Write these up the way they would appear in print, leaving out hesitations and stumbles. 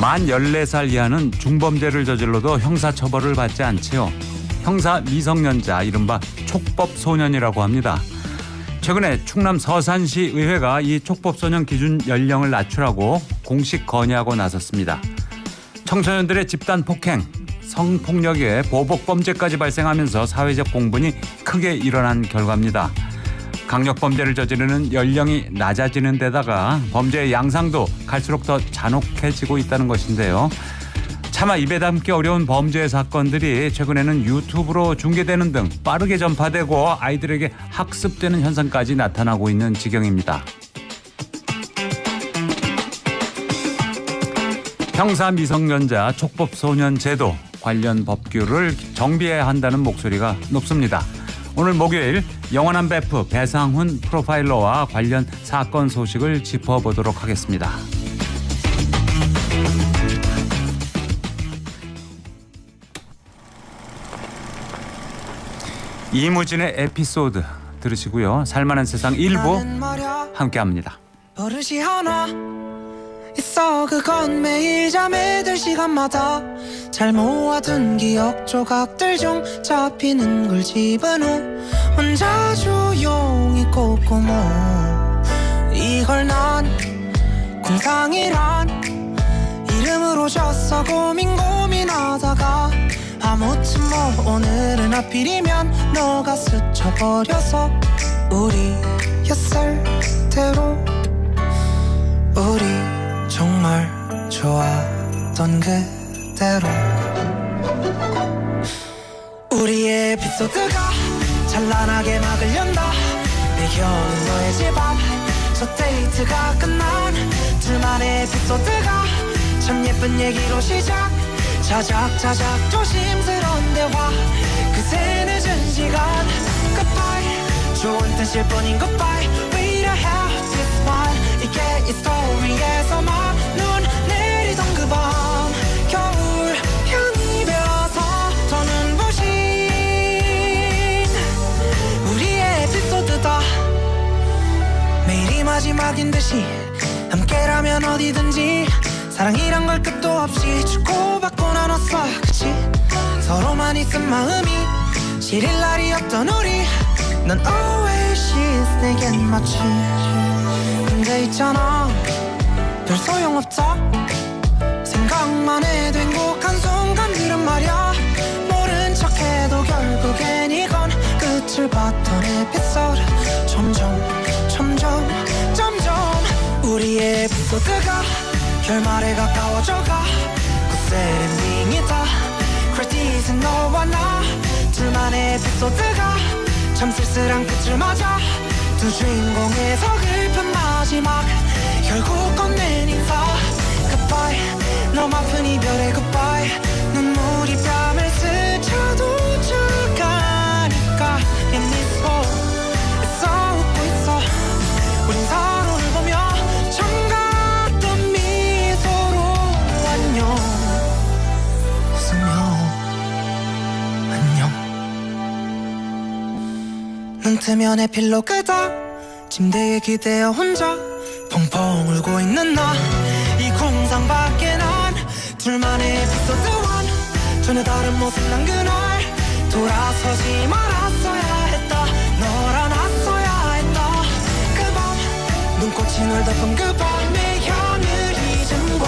만 14살 이하는 중범죄를 저질러도 형사처벌을 받지 않지요. 형사 미성년자, 이른바 촉법소년이라고 합니다. 최근에 충남 서산시 의회가 이 촉법소년 기준 연령을 낮추라고 공식 건의하고 나섰습니다. 청소년들의 집단 폭행, 성폭력에 보복범죄까지 발생하면서 사회적 공분이 크게 일어난 결과입니다. 강력범죄를 저지르는 연령이 낮아지는 데다가 범죄의 양상도 갈수록 더 잔혹해지고 있다는 것인데요. 차마 입에 담기 어려운 범죄 사건들이 최근에는 유튜브로 중계되는 등 빠르게 전파되고 아이들에게 학습되는 현상까지 나타나고 있는 지경입니다. 형사 미성년자 촉법소년 제도 관련 법규를 정비해야 한다는 목소리가 높습니다. 오늘 목요일 영원한 베프 배상훈 프로파일러와 관련 사건 소식을 짚어보도록 하겠습니다. 이무진의 에피소드 들으시고요. 살만한 세상 일부 함께합니다. 버릇이 하나 있어, 그건 매일 잠에 들 시간마다 잘 모아둔 기억 조각들 중 잡히는 걸 집은 후 혼자 조용히 꼽고모 이걸 난 공상이란 이름으로 줬어. 고민하다가 아무튼 뭐 오늘은 하필이면 너가 스쳐버려서 우리였을 대로 우리 정말 좋았던 그대로 우리의 에피소드가 찬란하게 막을 연다. 내겨는 너의 집 앞 첫 데이트가 끝난 둘만의 에피소드가 참 예쁜 얘기로 시작. 자작자작 조심스러운 대화 그새 늦은 시간 Goodbye 좋은 뜻일 뿐인 Goodbye Way to have this one 이게 이 스토리에서 막 눈 내리던 그 밤 겨울 향이 배어서 더 눈부신 우리의 에피소드다. 매일이 마지막인 듯이 함께라면 어디든지 사랑이란 걸 끝도 없이 주고받고 나눴어. 그치? 서로만 있은 마음이 시릴 날이 없던 우리 넌 oasis 내겐 마치 근데 있잖아 별 소용없다. 생각만 해도 행복한 순간들은 말야 모른 척해도 결국엔 이건 끝을 봤던 에피소드. 점점 우리의 에피소드가 결말에 가까워져가 굿 엔딩이다. 크레딧은 너와 나 둘만의 에피소드가 참 쓸쓸한 끝을 맞아. 두 주인공의 서글픈 마지막 결국 건넨 인사 Goodbye 너무 아픈 이별의 Goodbye 눈물이 뺨을 스쳐도 쭉가니까 내 미소 애써 웃고 있어. 우린 서로를 보며 정같던 미소로 안녕 웃으며 안녕. 눈 뜨면 에필로그다. 침대에 기대어 혼자 펑펑 울고 있는 나. 이 공상 밖에 난 둘만의 에피소드 1 전혀 다른 모습 난 그날 돌아서지 말았어야 했다. 널 안았어야 했다. 그 밤 눈꽃이 널 덮은 그 밤의 하늘 이즘과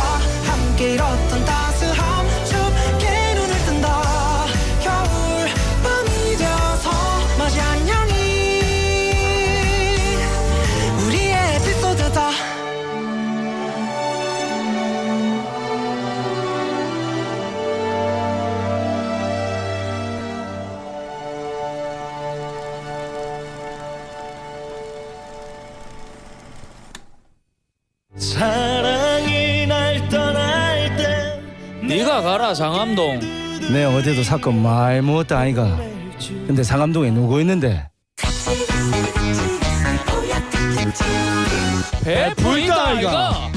함께 잃었던 따스함 춥게 눈을 뜬다. 겨울 밤이 되어서 맞이 안녕이 우리의 에피소드다. 사랑이 날 떠날 때 네가 가라 장암동. 내 어제도 사건 많이 먹었다 아이가. 근데 상암동에 누구 있는데? 배풀이다 아이가.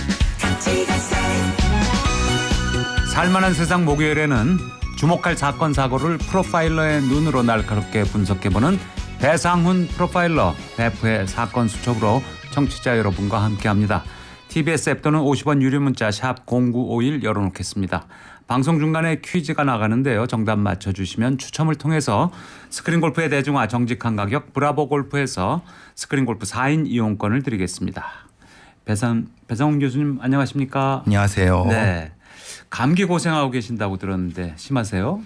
살만한 세상 목요일에는 주목할 사건 사고를 프로파일러의 눈으로 날카롭게 분석해보는 배상훈 프로파일러 베프의 사건 수첩으로 청취자 여러분과 함께합니다. TBS 앱 또는 50원 유료 문자 샵 0951 열어놓겠습니다. 방송 중간에 퀴즈가 나가는데요. 정답 맞춰주시면 추첨을 통해서 스크린 골프의 대중화 정직한 가격 브라보 골프에서 스크린 골프 4인 이용권을 드리겠습니다. 배성훈 교수님 안녕하십니까? 안녕하세요. 네. 감기 고생하고 계신다고 들었는데 심하세요?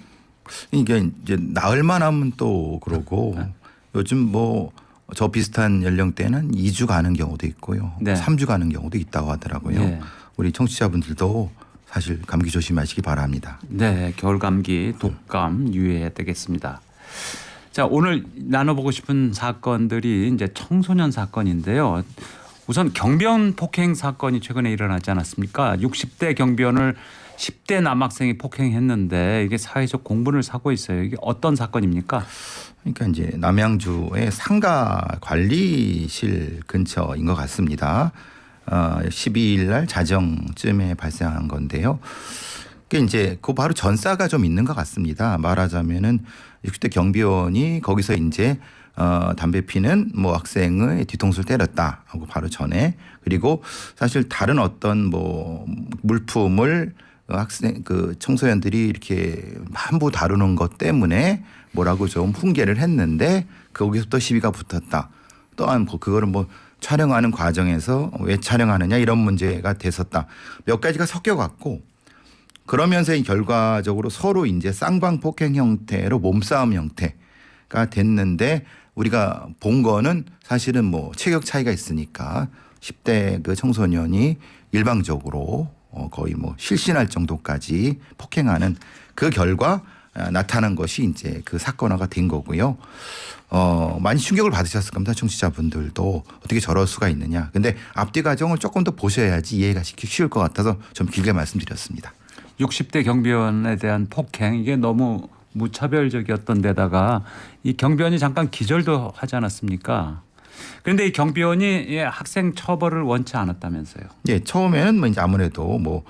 이게 이제 나흘만 하면 또 그러고 요즘 뭐 저 비슷한 연령대는 2주 가는 경우도 있고요. 네. 3주 가는 경우도 있다고 하더라고요. 네. 우리 청취자분들도 사실 감기 조심하시기 바랍니다. 네, 겨울 감기, 독감 유의해야 되겠습니다. 자, 오늘 나눠보고 싶은 사건들이 이제 청소년 사건인데요. 우선 경비원 폭행 사건이 최근에 일어나지 않았습니까? 60대 경비원을 10대 남학생이 폭행했는데 이게 사회적 공분을 사고 있어요. 이게 어떤 사건입니까? 그러니까 이제 남양주의 상가 관리실 근처인 것 같습니다. 12일 날 자정쯤에 발생한 건데요. 그게 이제 그 바로 전사가 좀 있는 것 같습니다. 말하자면은 60대 경비원이 거기서 이제 담배 피는 뭐 학생의 뒤통수를 때렸다 하고 바로 전에 그리고 사실 다른 어떤 뭐 물품을 학생 그 청소년들이 이렇게 함부 다루는 것 때문에 뭐라고 좀 훈계를 했는데 거기서부터 시비가 붙었다. 또한 그거를 뭐 촬영하는 과정에서 왜 촬영하느냐 이런 문제가 됐었다. 몇 가지가 섞여갖고 그러면서 결과적으로 서로 이제 쌍방 폭행 형태로 몸싸움 형태가 됐는데 우리가 본 거는 사실은 뭐 체격 차이가 있으니까 10대 그 청소년이 일방적으로 거의 뭐 실신할 정도까지 폭행하는 그 결과 나타난 것이 이제 그 사건화가 된 거고요. 많이 충격을 받으셨을 겁니다. 청취자분들도 어떻게 저럴 수가 있느냐. 근데 앞뒤 과정을 조금 더 보셔야지 이해가 쉬울 것 같아서 좀 길게 말씀드렸습니다. 60대 경비원에 대한 폭행 이게 너무 무차별적이었던 데다가 이 경비원이 잠깐 기절도 하지 않았습니까? 그런데 이 경비원이 학생 처벌을 원치 않았다면서요? 예, 처음에는 뭐 이제 아무래도 뭐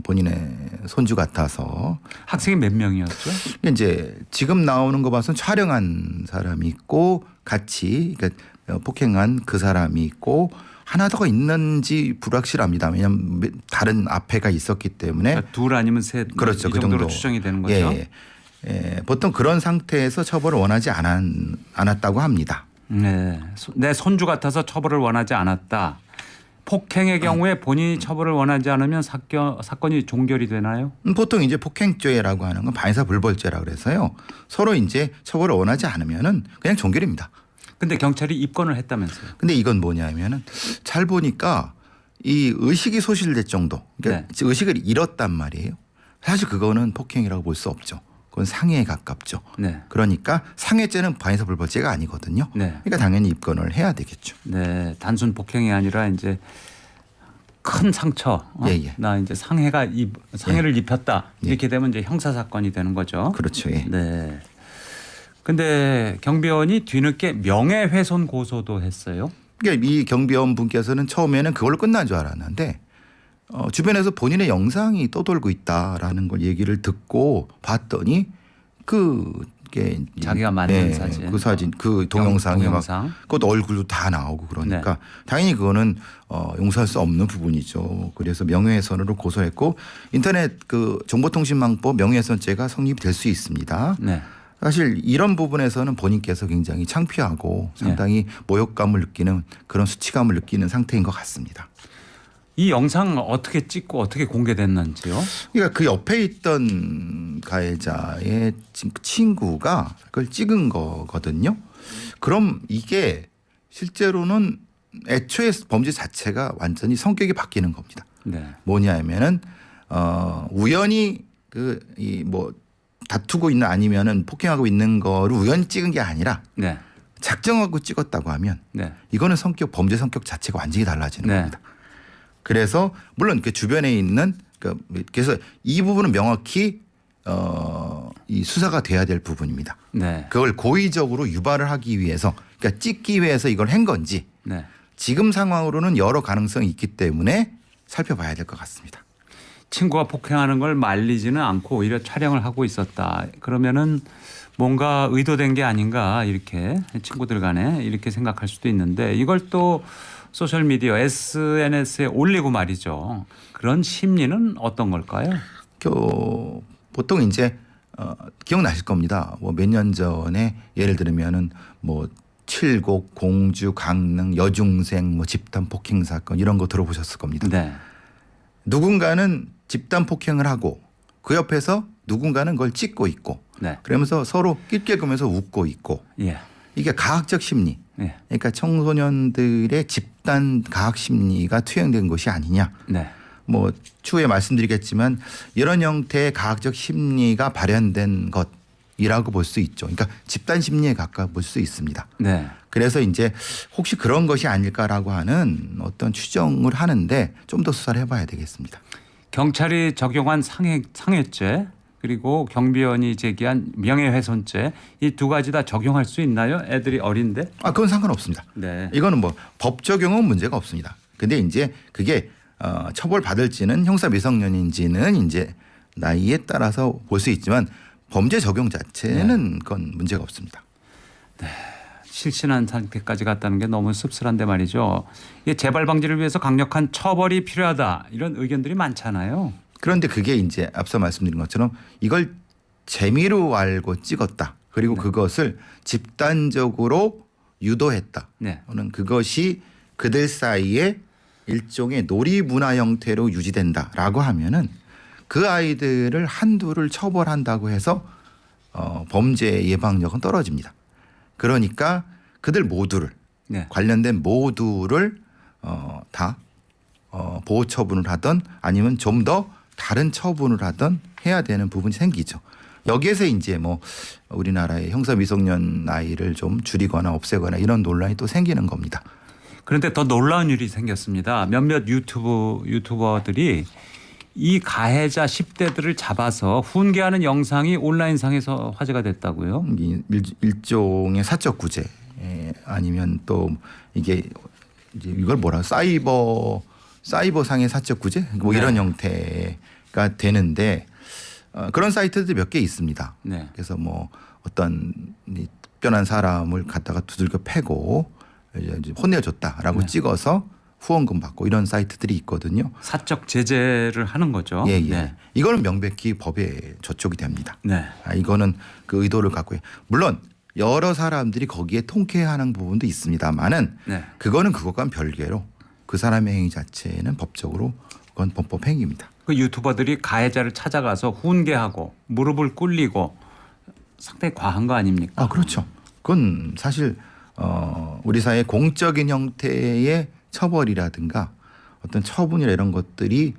본인의 손주 같아서 학생이 몇 명이었죠? 이제 지금 나오는 거 봐서는 촬영한 사람이 있고 같이 그러니까 폭행한 그 사람이 있고 하나 더 있는지 불확실합니다. 왜냐하면 다른 앞에가 있었기 때문에 그러니까 둘 아니면 셋 그렇죠. 이 그 정도로 정도 추정이 되는 거죠. 예, 예. 보통 그런 상태에서 처벌을 원하지 않았다고 합니다. 네, 내 손주 같아서 처벌을 원하지 않았다. 폭행의 경우에 본인이 처벌을 원하지 않으면 사건이 종결이 되나요? 보통 이제 폭행죄라고 하는 건 반사불벌죄라 그래서요. 서로 이제 처벌을 원하지 않으면은 그냥 종결입니다. 근데 경찰이 입건을 했다면서요? 근데 이건 뭐냐면은 잘 보니까 이 의식이 소실될 정도, 그러니까 네. 의식을 잃었단 말이에요. 사실 그거는 폭행이라고 볼 수 없죠. 그건 상해에 가깝죠. 네. 그러니까 상해죄는 반사불벌죄가 아니거든요. 네. 그러니까 당연히 입건을 해야 되겠죠. 네, 단순 폭행이 아니라 이제 큰 상처, 예. 나 이제 상해를 입혔다 이렇게 되면 이제 형사 사건이 되는 거죠. 그렇죠. 예. 네. 근데 경비원이 뒤늦게 명예훼손 고소도 했어요. 그러니까 이 경비원 분께서는 처음에는 그걸로 끝난 줄 알았는데 주변에서 본인의 영상이 떠돌고 있다라는 걸 얘기를 듣고 봤더니 그게 자기가 만든 사진. 그 사진, 그 동영상이 동영상. 막 그것도 얼굴도 다 나오고 그러니까 네. 당연히 그거는 용서할 수 없는 부분이죠. 그래서 명예훼손으로 고소했고 인터넷 그 정보통신망법 명예훼손죄가 성립이 될 수 있습니다. 네. 사실 이런 부분에서는 본인께서 굉장히 창피하고 상당히 모욕감을 느끼는 그런 수치감을 느끼는 상태인 것 같습니다. 이 영상 어떻게 찍고 어떻게 공개됐는지요? 그러니까 그 옆에 있던 가해자의 친구가 그걸 찍은 거거든요. 그럼 이게 실제로는 애초에 범죄 자체가 완전히 성격이 바뀌는 겁니다. 네. 뭐냐면은 우연히 뭐 다투고 있는 아니면은 폭행하고 있는 거를 우연히 찍은 게 아니라 네. 작정하고 찍었다고 하면 네. 이거는 범죄 성격 자체가 완전히 달라지는 네. 겁니다. 그래서 물론 그 주변에 있는 그래서 이 부분은 명확히 이 수사가 돼야 될 부분입니다. 네. 그걸 고의적으로 유발을 하기 위해서 그러니까 찍기 위해서 이걸 한 건지 네. 지금 상황으로는 여러 가능성이 있기 때문에 살펴봐야 될 것 같습니다. 친구가 폭행하는 걸 말리지는 않고 오히려 촬영을 하고 있었다. 그러면은 뭔가 의도된 게 아닌가 이렇게 친구들 간에 이렇게 생각할 수도 있는데 이걸 또 소셜 미디어 SNS에 올리고 말이죠. 그런 심리는 어떤 걸까요? 보통 이제 기억나실 겁니다. 뭐 몇 년 전에 예를 들면은 뭐 칠곡, 공주, 강릉, 여중생, 뭐 집단 폭행 사건 이런 거 들어보셨을 겁니다. 네. 누군가는 집단 폭행을 하고 그 옆에서 누군가는 그걸 찍고 있고 네. 그러면서 서로 낄낄거면서 웃고 있고 예. 이게 가학적 심리. 예. 그러니까 청소년들의 집단 가학 심리가 투영된 것이 아니냐. 네. 뭐 추후에 말씀드리겠지만 이런 형태의 가학적 심리가 발현된 것이라고 볼 수 있죠. 그러니까 집단 심리에 가까워 볼 수 있습니다. 네. 그래서 이제 혹시 그런 것이 아닐까라고 하는 어떤 추정을 하는데 좀 더 수사를 해봐야 되겠습니다. 경찰이 적용한 상해죄 그리고 경비원이 제기한 명예훼손죄 이 두 가지 다 적용할 수 있나요? 애들이 어린데? 그건 상관없습니다. 네. 이거는 뭐 법 적용은 문제가 없습니다. 근데 이제 그게 처벌 받을지는 형사 미성년인지는 이제 나이에 따라서 볼 수 있지만 범죄 적용 자체는 그건 문제가 없습니다. 실신한 상태까지 갔다는 게 너무 씁쓸한데 말이죠. 이게 재발 방지를 위해서 강력한 처벌이 필요하다 이런 의견들이 많잖아요. 그런데 그게 이제 앞서 말씀드린 것처럼 이걸 재미로 알고 찍었다. 그리고 그것을 집단적으로 유도했다. 네. 또는 그것이 그들 사이에 일종의 놀이 문화 형태로 유지된다라고 하면은 그 아이들을 한두를 처벌한다고 해서 범죄 예방력은 떨어집니다. 그러니까 그들 모두를 네. 관련된 모두를 다 보호 처분을 하든 아니면 좀 더 다른 처분을 하든 해야 되는 부분이 생기죠. 여기에서 이제 뭐 우리나라의 형사 미성년 나이를 좀 줄이거나 없애거나 이런 논란이 또 생기는 겁니다. 그런데 더 놀라운 일이 생겼습니다. 몇몇 유튜버들이 이 가해자 10대들을 잡아서 훈계하는 영상이 온라인상에서 화제가 됐다고요. 일종의 사적 구제 아니면 또 이게 이제 이걸 뭐라 사이버상의 사적 구제 뭐 이런 네. 형태가 되는데 그런 사이트들이 몇 개 있습니다. 네. 그래서 뭐 어떤 특별한 사람을 갖다가 두들겨 패고 이제 혼내줬다라고 네. 찍어서 후원금 받고 이런 사이트들이 있거든요. 사적 제재를 하는 거죠. 예. 네. 이거는 명백히 법에 저촉이 됩니다. 네. 이거는 그 의도를 갖고 물론 여러 사람들이 거기에 통쾌하는 부분도 있습니다만은 네. 그거는 그것과는 별개로 그 사람의 행위 자체는 법적으로 그건 범법 행위입니다. 그 유튜버들이 가해자를 찾아가서 훈계하고 무릎을 꿇리고 상당히 과한 거 아닙니까? 그렇죠. 그건 사실 우리 사회 공적인 형태의 처벌이라든가 어떤 처분이나 이런 것들이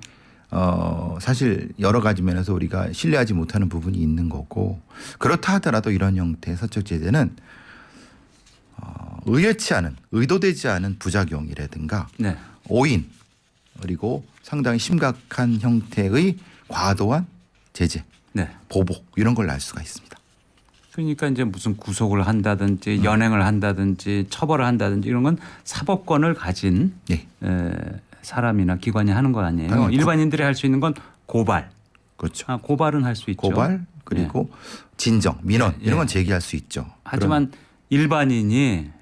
사실 여러 가지 면에서 우리가 신뢰하지 못하는 부분이 있는 거고 그렇다 하더라도 이런 형태의 사적 제재는 의외치 않은 의도되지 않은 부작용이라든가 네. 오인 그리고 상당히 심각한 형태의 과도한 제재, 네. 보복 이런 걸 날 수가 있습니다. 그러니까 이제 무슨 구속을 한다든지 연행을 한다든지 처벌을 한다든지 이런 건 사법권을 가진 네. 사람이나 기관이 하는 거 아니에요. 당연히 일반인들이 할 수 있는 건 고발. 그렇죠. 고발은 할 수 있죠. 고발 그리고 진정, 민원 예, 이런 예. 건 제기할 수 있죠. 하지만 일반인이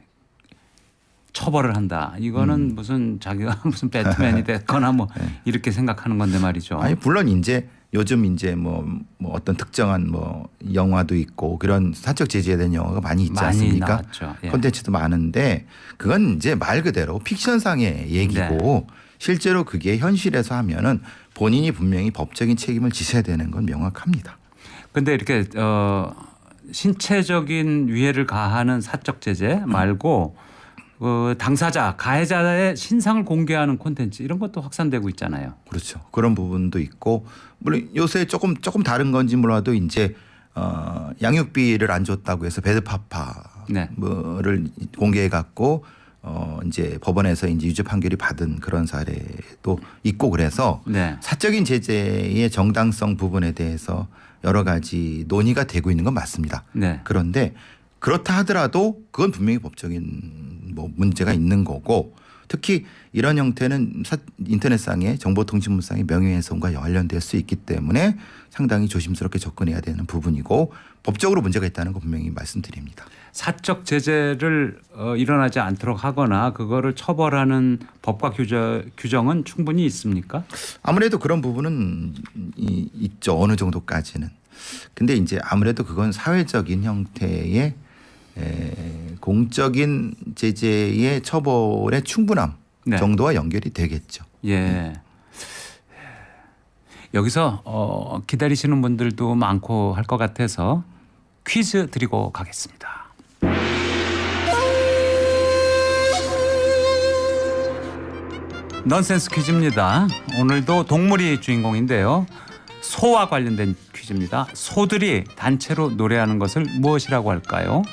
처벌을 한다. 이거는 무슨 자기가 무슨 배트맨이 됐거나 뭐 이렇게 생각하는 건데 말이죠. 아니 물론 이제 요즘 이제 뭐 어떤 특정한 뭐 영화도 있고 그런 사적 제재에 대한 영화가 많이 있지 많이 않습니까? 나왔죠. 예. 콘텐츠도 많은데 그건 이제 말 그대로 픽션상의 얘기고 실제로 그게 현실에서 하면은 본인이 분명히 법적인 책임을 지셔야 되는 건 명확합니다. 근데 이렇게 신체적인 위해를 가하는 사적 제재 말고 당사자, 가해자의 신상을 공개하는 콘텐츠 이런 것도 확산되고 있잖아요. 그렇죠. 그런 부분도 있고 물론 요새 조금 다른 건지 몰라도 이제 양육비를 안 줬다고 해서 배드파파를 공개해 갖고 이제 법원에서 이제 유죄 판결이 받은 그런 사례도 있고 그래서 네. 사적인 제재의 정당성 부분에 대해서 여러 가지 논의가 되고 있는 건 맞습니다. 네. 그런데 그렇다 하더라도 그건 분명히 법적인 뭐 문제가 있는 거고 특히 이런 형태는 인터넷상의 정보통신문상의 명예훼손과 관련될 수 있기 때문에 상당히 조심스럽게 접근해야 되는 부분이고 법적으로 문제가 있다는 거 분명히 말씀드립니다. 사적 제재를 일어나지 않도록 하거나 그거를 처벌하는 법과 규정은 충분히 있습니까? 아무래도 그런 부분은 있죠. 어느 정도까지는. 근데 이제 아무래도 그건 사회적인 형태의 공적인 제재의 처벌의 충분함 네. 정도와 연결이 되겠죠. 예. 여기서 기다리시는 분들도 많고 할 것 같아서 퀴즈 드리고 가겠습니다. 넌센스 퀴즈입니다. 오늘도 동물이 주인공인데요. 소와 관련된 퀴즈입니다. 소들이 단체로 노래하는 것을 무엇이라고 할까요?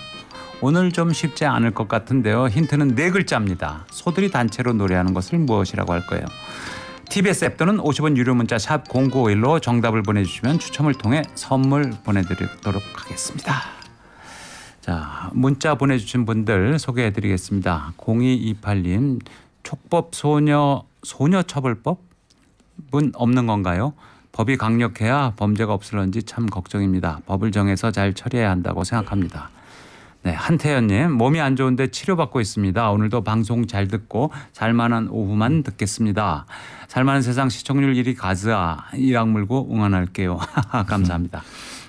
오늘 좀 쉽지 않을 것 같은데요. 힌트는 4글자입니다. 소들이 단체로 노래하는 것을 무엇이라고 할까요? TBS 앱 또는 50원 유료 문자 샵 0951로 정답을 보내주시면 추첨을 통해 선물 보내드리도록 하겠습니다. 자, 문자 보내주신 분들 소개해드리겠습니다. 0228님 촉법 소녀처벌법은 없는 건가요? 법이 강력해야 범죄가 없을런지 참 걱정입니다. 법을 정해서 잘 처리해야 한다고 생각합니다. 네, 한태현님 몸이 안 좋은데 치료받고 있습니다. 오늘도 방송 잘 듣고 살만한 오후만 듣겠습니다. 살만한 세상 시청률 1위 가즈아 이악 물고 응원할게요. 감사합니다.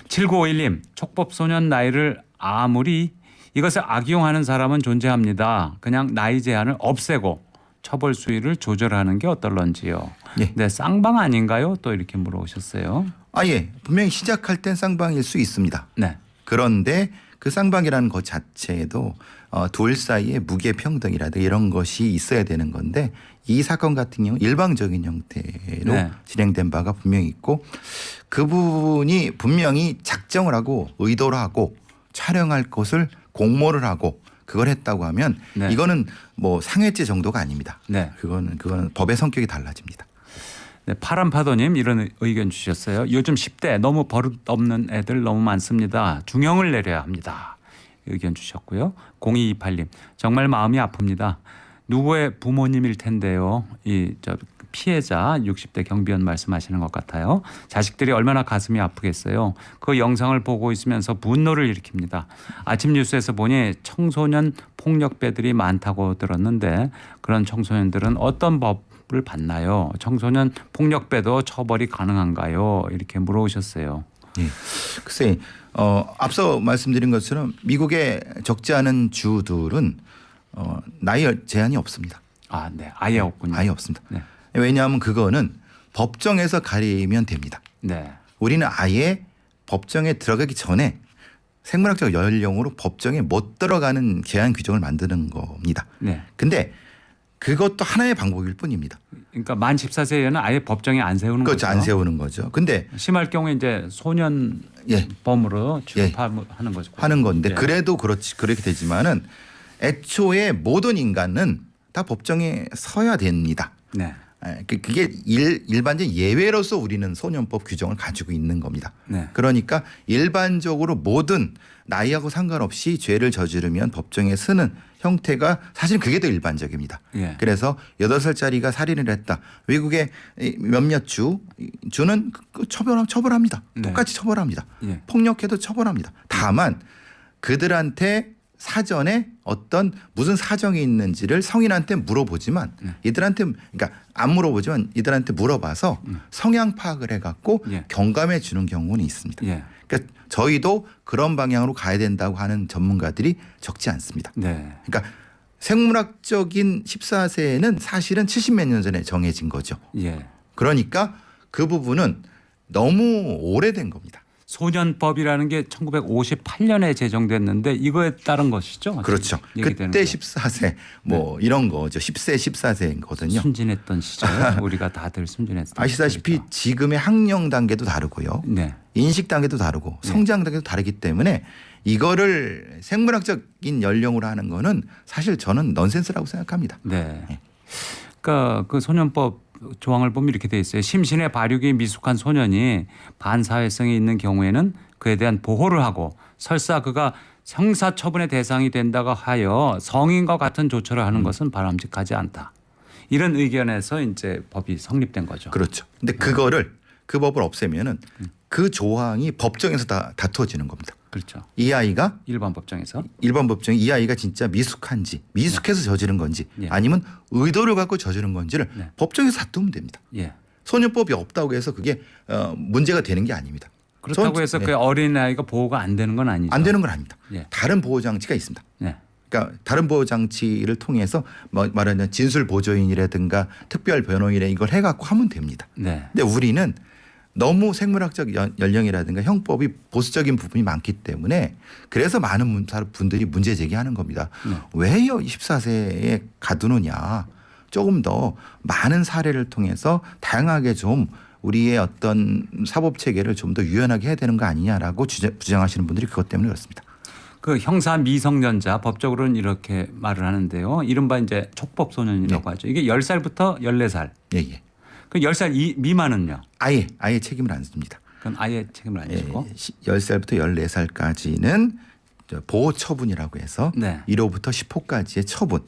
7951님 촉법소년 나이를 아무리 이것을 악용하는 사람은 존재합니다. 그냥 나이 제한을 없애고 처벌 수위를 조절하는 게 어떨런지요. 예. 네, 쌍방 아닌가요? 또 이렇게 물어오셨어요. 예. 분명히 시작할 땐 쌍방일 수 있습니다. 네. 그런데 그 쌍방이라는 것 자체도 둘 사이에 무게평등이라든가 이런 것이 있어야 되는 건데 이 사건 같은 경우 일방적인 형태로 네. 진행된 바가 분명히 있고 그 부분이 분명히 작정을 하고 의도를 하고 촬영할 것을 공모를 하고 그걸 했다고 하면 네. 이거는 뭐 상해죄 정도가 아닙니다. 네. 그거는 법의 성격이 달라집니다. 네, 파란파도님 이런 의견 주셨어요. 요즘 10대 너무 버릇없는 애들 너무 많습니다. 중형을 내려야 합니다. 의견 주셨고요. 0228님 정말 마음이 아픕니다. 누구의 부모님일 텐데요. 저 피해자 60대 경비원 말씀하시는 것 같아요. 자식들이 얼마나 가슴이 아프겠어요. 그 영상을 보고 있으면서 분노를 일으킵니다. 아침 뉴스에서 보니 청소년 폭력배들이 많다고 들었는데 그런 청소년들은 어떤 법을 받나요? 청소년 폭력배도 처벌이 가능한가요? 이렇게 물어오셨어요. 예. 글쎄, 앞서 말씀드린 것처럼 미국의 적지 않은 주들은 나이 제한이 없습니다. 아, 네, 아예 없군요. 아예 없습니다. 네. 왜냐하면 그거는 법정에서 가리면 됩니다. 네. 우리는 아예 법정에 들어가기 전에 생물학적 연령으로 법정에 못 들어가는 제한 규정을 만드는 겁니다. 네. 근데 그것도 하나의 방법일 뿐입니다. 그러니까 만 14세에는 아예 법정에 안 세우는 그렇죠. 거죠. 안 세우는 거죠. 근데 심할 경우에 이제 소년 예. 범으로 취급하는 거죠. 하는 건데 네. 그래도 그렇게 되지만은 애초에 모든 인간은 다 법정에 서야 됩니다. 네. 그게 일반적인 예외로서 우리는 소년법 규정을 가지고 있는 겁니다. 네. 그러니까 일반적으로 모든 나이하고 상관없이 죄를 저지르면 법정에 서는 형태가 사실 그게 더 일반적입니다. 예. 그래서 8살짜리가 살인을 했다. 외국의 몇몇 주는 처벌합니다. 네. 똑같이 처벌합니다. 예. 폭력해도 처벌합니다. 다만 그들한테 사전에 어떤 무슨 사정이 있는지를 성인한테 물어보지만 이들한테 그러니까 안 물어보지만 이들한테 물어봐서 성향 파악을 해갖고 예. 경감해 주는 경우는 있습니다. 예. 그러니까 저희도 그런 방향으로 가야 된다고 하는 전문가들이 적지 않습니다. 네. 그러니까 생물학적인 14세는 사실은 70몇 년 전에 정해진 거죠. 예. 그러니까 그 부분은 너무 오래된 겁니다. 소년법이라는 게 1958년에 제정됐는데 이거에 따른 것이죠. 그렇죠. 얘기되는 그때 거. 14세 뭐 이런 거죠. 10세 14세거든요. 순진했던 시절 우리가 다들 순진했던 아시다시피 시절이죠. 지금의 학령 단계도 다르고요. 네. 인식 단계도 다르고 성장 단계도 다르기 때문에 이거를 생물학적인 연령으로 하는 거는 사실 저는 넌센스라고 생각합니다. 네. 그러니까 그 소년법 조항을 보면 이렇게 돼 있어요. 심신의 발육이 미숙한 소년이 반사회성이 있는 경우에는 그에 대한 보호를 하고 설사 그가 형사처분의 대상이 된다고 하여 성인과 같은 조처를 하는 것은 바람직하지 않다. 이런 의견에서 이제 법이 성립된 거죠. 그렇죠. 근데 그거를 그 법을 없애면은 그 조항이 법정에서 다 다투어지는 겁니다. 그렇죠. 이 아이가 일반 법정에서. 일반 법정이 이 아이가 진짜 미숙한지 미숙해서 저지른 건지 예. 아니면 의도를 갖고 저지른 건지를 네. 법정에서 다투면 됩니다. 예. 소년법이 없다고 해서 그게 문제가 되는 게 아닙니다. 그렇다고 해서 네. 그 어린아이가 보호가 안 되는 건 아니죠. 안 되는 건 아닙니다. 예. 다른 보호 장치가 있습니다. 네. 그러니까 다른 보호 장치를 통해서 말하는 진술 보조인이라든가 특별 변호인에 이걸 해갖고 하면 됩니다. 네. 근데 우리는 너무 생물학적 연령이라든가 형법이 보수적인 부분이 많기 때문에 그래서 많은 분들이 문제 제기하는 겁니다. 네. 왜요 24세에 가두느냐. 조금 더 많은 사례를 통해서 다양하게 좀 우리의 어떤 사법 체계를 좀 더 유연하게 해야 되는 거 아니냐라고 주장하시는 분들이 그것 때문에 그렇습니다. 그 형사 미성년자 법적으로는 이렇게 말을 하는데요. 이른바 이제 촉법 소년이라고 하죠. 이게 10살부터 14살. 예, 예. 그 10살 미만은요. 아예 책임을 안 집니다. 그건 아예 책임을 안 지고. 10살부터 14살까지는 보호 처분이라고 해서 네. 1호부터 10호까지의 처분.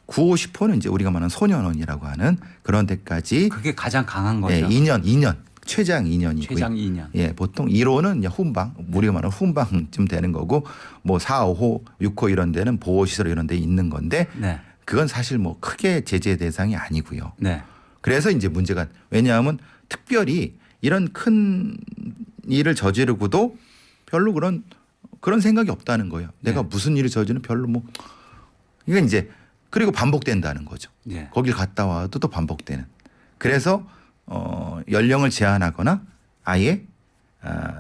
9호, 10호는 이제 우리가 말하는 소년원이라고 하는 그런 데까지 그게 가장 강한 거죠. 예, 2년 최장 2년이고요. 최장 2년. 예, 보통 1호는 이제 훈방, 우리가 말하는 훈방쯤 되는 거고 뭐 4, 5호, 6호 이런 데는 보호시설 이런 데 있는 건데 네. 그건 사실 뭐 크게 제재 대상이 아니고요. 네. 그래서 이제 문제가 왜냐하면 특별히 이런 큰 일을 저지르고도 별로 그런 생각이 없다는 거예요. 내가 네. 무슨 일을 저지르는 별로 뭐 이게 이제 그리고 반복된다는 거죠. 네. 거길 갔다 와도 또 반복되는. 그래서 연령을 제한하거나 아예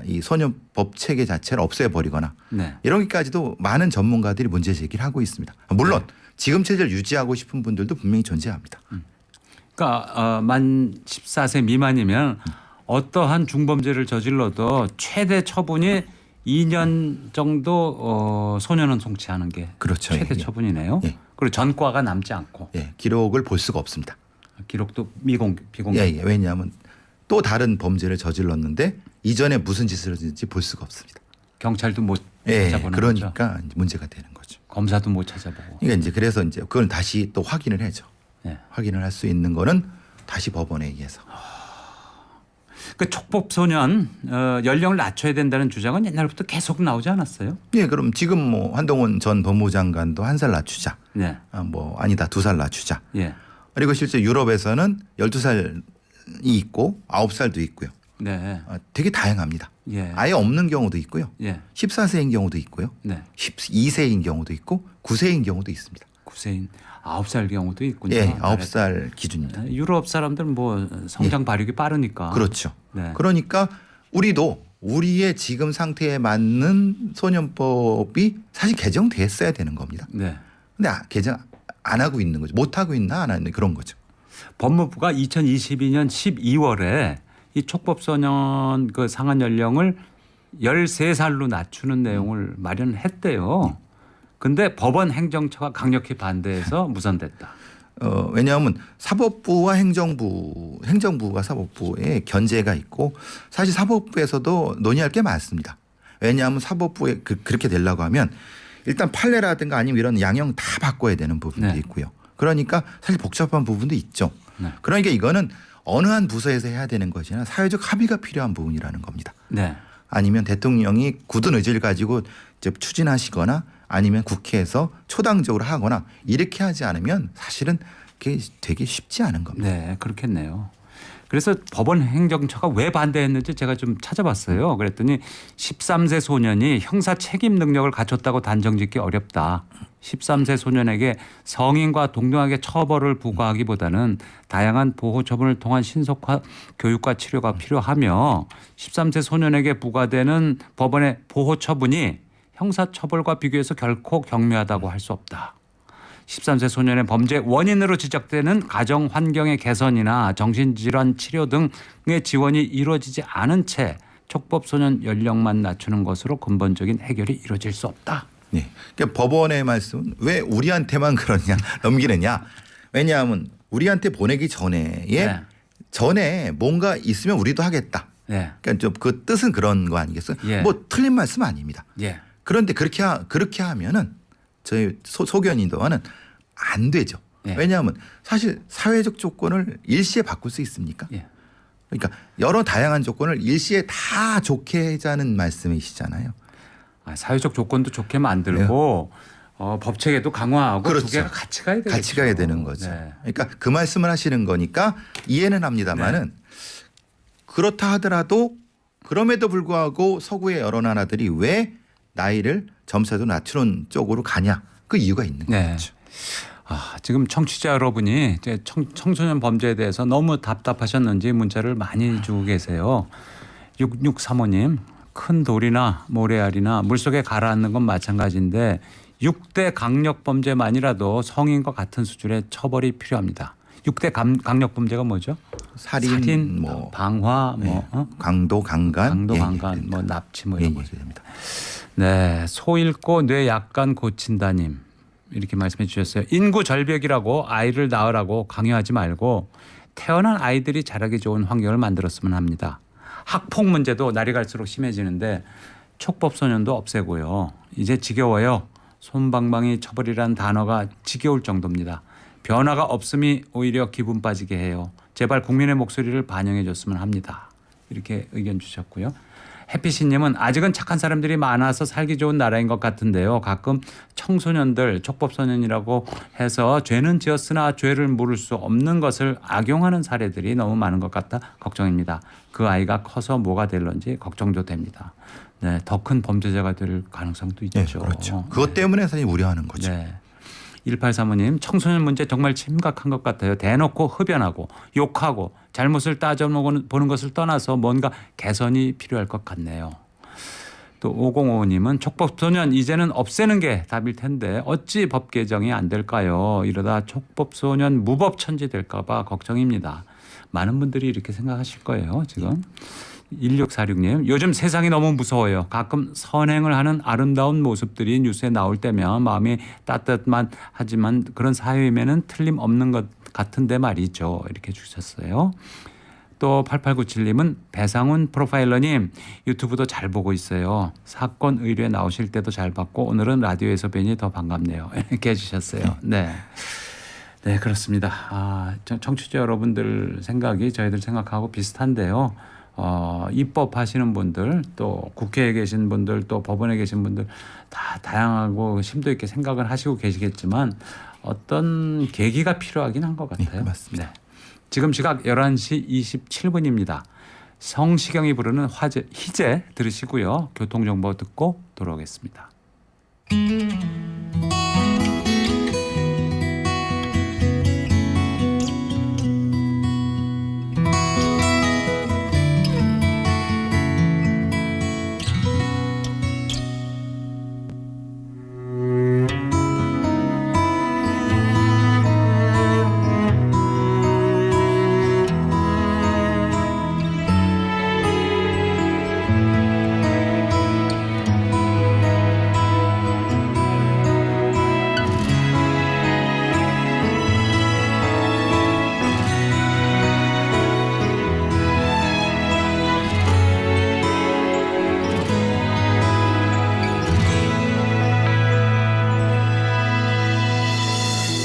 이 소년법 체계 자체를 없애버리거나 네. 이러기까지도 많은 전문가들이 문제 제기를 하고 있습니다. 물론 지금 체제를 유지하고 싶은 분들도 분명히 존재합니다. 그러니까 만 14세 미만이면 어떠한 중범죄를 저질러도 최대 처분이 2년 정도 소년원 송치하는 게 그렇죠. 최대 예. 처분이네요. 예. 그리고 전과가 남지 않고 예, 기록을 볼 수가 없습니다. 기록도 비공개. 예. 왜냐하면 또 다른 범죄를 저질렀는데 이전에 무슨 짓을 했는지 볼 수가 없습니다. 경찰도 못 예, 찾아보는 그러니까 거죠. 이제 문제가 되는 거죠. 검사도 못 찾아보고. 그러니까 이제 그래서 이제 그걸 다시 또 확인을 해죠. 예. 확인을 할 수 있는 거는 다시 법원에 의해서. 그 촉법 소년 연령을 낮춰야 된다는 주장은 옛날부터 계속 나오지 않았어요? 예, 그럼 지금 뭐 한동훈 전 법무부 장관도 1살 낮추자. 네. 아니다 2살 낮추자. 예. 그리고 실제 유럽에서는 12살이 있고 9살도 있고요. 네. 되게 다양합니다. 예. 아예 없는 경우도 있고요. 예. 14세인 경우도 있고요. 네. 12세인 경우도 있고 9세인 경우도 있습니다. 9세인 9살 경우도 있군요. 예, 9살 기준입니다. 유럽 사람들은 뭐 성장 발육이 빠르니까. 그렇죠. 네. 그러니까 우리도 우리의 지금 상태에 맞는 소년법이 사실 개정됐어야 되는 겁니다. 네. 근데 개정 안 하고 있는 거죠. 못 하고 있나 안 하는 그런 거죠. 법무부가 2022년 12월에 이 촉법 소년 그 상한 연령을 13살로 낮추는 내용을 마련했대요. 근데 법원 행정처가 강력히 반대해서 무산됐다. 왜냐하면 사법부와 행정부가 사법부에 견제가 있고 사실 사법부에서도 논의할 게 많습니다. 왜냐하면 사법부에 그렇게 되려고 하면 일단 판례라든가 아니면 이런 양형 다 바꿔야 되는 부분도 네. 있고요. 그러니까 사실 복잡한 부분도 있죠. 네. 그러니까 이거는 어느 한 부서에서 해야 되는 것이 아니라 사회적 합의가 필요한 부분이라는 겁니다. 네. 아니면 대통령이 굳은 의지를 가지고 이제 추진하시거나 아니면 국회에서 초당적으로 하거나 이렇게 하지 않으면 사실은 그게 되게 쉽지 않은 겁니다. 네, 그렇겠네요. 그래서 법원 행정처가 왜 반대했는지 제가 좀 찾아봤어요. 그랬더니 13세 소년이 형사 책임 능력을 갖췄다고 단정짓기 어렵다. 13세 소년에게 성인과 동등하게 처벌을 부과하기보다는 다양한 보호 처분을 통한 신속한 교육과 치료가 필요하며 13세 소년에게 부과되는 법원의 보호 처분이 형사 처벌과 비교해서 결코 경미하다고 할 수 없다. 13세 소년의 범죄 원인으로 지적되는 가정 환경의 개선이나 정신질환 치료 등의 지원이 이루어지지 않은 채 촉법 소년 연령만 낮추는 것으로 근본적인 해결이 이루어질 수 없다. 네. 그러니까 법원의 말씀은 왜 우리한테만 그러냐 넘기느냐. 왜냐하면 우리한테 보내기 전에 뭔가 있으면 우리도 하겠다. 네. 그러니까 좀 그 뜻은 그런 거 아니겠어요? 예. 뭐 틀린 말씀 아닙니다. 예. 그런데 그렇게 하면은 저희 소견인도와는 안 되죠. 예. 왜냐하면 사실 사회적 조건을 일시에 바꿀 수 있습니까? 예. 그러니까 여러 다양한 조건을 일시에 다 좋게 하자는 말씀이시잖아요. 사회적 조건도 좋게 만들고 법 체계도 강화하고 그렇죠. 두 개가 같이 가야 되겠죠. 같이 가야 되는 거죠. 네. 그러니까 그 말씀을 하시는 거니까 이해는 합니다만은 그렇다 하더라도 그럼에도 불구하고 서구의 여러 나라들이 왜 나이를 점수에도 낮추는 쪽으로 가냐 그 이유가 있는 네. 거죠. 지금 청취자 여러분이 이제 청소년 범죄에 대해서 너무 답답하셨는지 문자를 많이 주고 계세요. 6635님 큰 돌이나 모래알이나 물속에 가라앉는 건 마찬가지인데 6대 강력범죄만이라도 성인과 같은 수준의 처벌이 필요합니다. 6대 강력범죄가 뭐죠? 살인, 뭐 방화, 강도, 강간, 강간, 뭐 납치 뭐 이런 거죠. 됩니다. 네, 소 잃고 뇌 약간 고친다님 이렇게 말씀해 주셨어요. 인구 절벽이라고 아이를 낳으라고 강요하지 말고 태어난 아이들이 자라기 좋은 환경을 만들었으면 합니다. 학폭 문제도 날이 갈수록 심해지는데 촉법소년도 없애고요. 이제 지겨워요. 솜방망이 처벌이라는 단어가 지겨울 정도입니다. 변화가 없음이 오히려 기분 빠지게 해요. 제발 국민의 목소리를 반영해 줬으면 합니다. 이렇게 의견 주셨고요. 해피씨님은 아직은 착한 사람들이 많아서 살기 좋은 나라인 것 같은데요. 가끔 청소년들 촉법소년이라고 해서 죄는 지었으나 죄를 물을 수 없는 것을 악용하는 사례들이 너무 많은 것 같아 걱정입니다. 그 아이가 커서 뭐가 될런지 걱정도 됩니다. 네, 더 큰 범죄자가 될 가능성도 있죠. 네, 그렇죠. 그것 때문에 사실 우려하는 거죠. 네. 1835님 청소년 문제 정말 심각한 것 같아요. 대놓고 흡연하고 욕하고 잘못을 따져보는 것을 떠나서 뭔가 개선이 필요할 것 같네요. 또 5055님은 촉법소년 이제는 없애는 게 답일 텐데 어찌 법 개정이 안 될까요? 이러다 촉법소년 무법천지 될까 봐 걱정입니다. 많은 분들이 이렇게 생각하실 거예요. 지금. 1646님 요즘 세상이 너무 무서워요. 가끔 선행을 하는 아름다운 모습들이 뉴스에 나올 때면 마음이 따뜻만 하지만 그런 사회면은 틀림없는 것 같은데 말이죠. 이렇게 주셨어요. 또 8897님은 배상훈 프로파일러님 유튜브도 잘 보고 있어요. 사건 의뢰 나오실 때도 잘 봤고 오늘은 라디오에서 뵈니 더 반갑네요. 이렇게 해주셨어요. 네. 네 그렇습니다. 청취자 여러분들 생각이 저희들 생각하고 비슷한데요. 입법하시는 분들 또 국회에 계신 분들 또 법원에 계신 분들 다 다양하고 심도 있게 생각을 하시고 계시겠지만 어떤 계기가 필요하긴 한 것 같아요. 네, 맞습니다. 네. 지금 시각 11시 27분입니다. 성시경이 부르는 희재 들으시고요. 교통정보 듣고 돌아오겠습니다.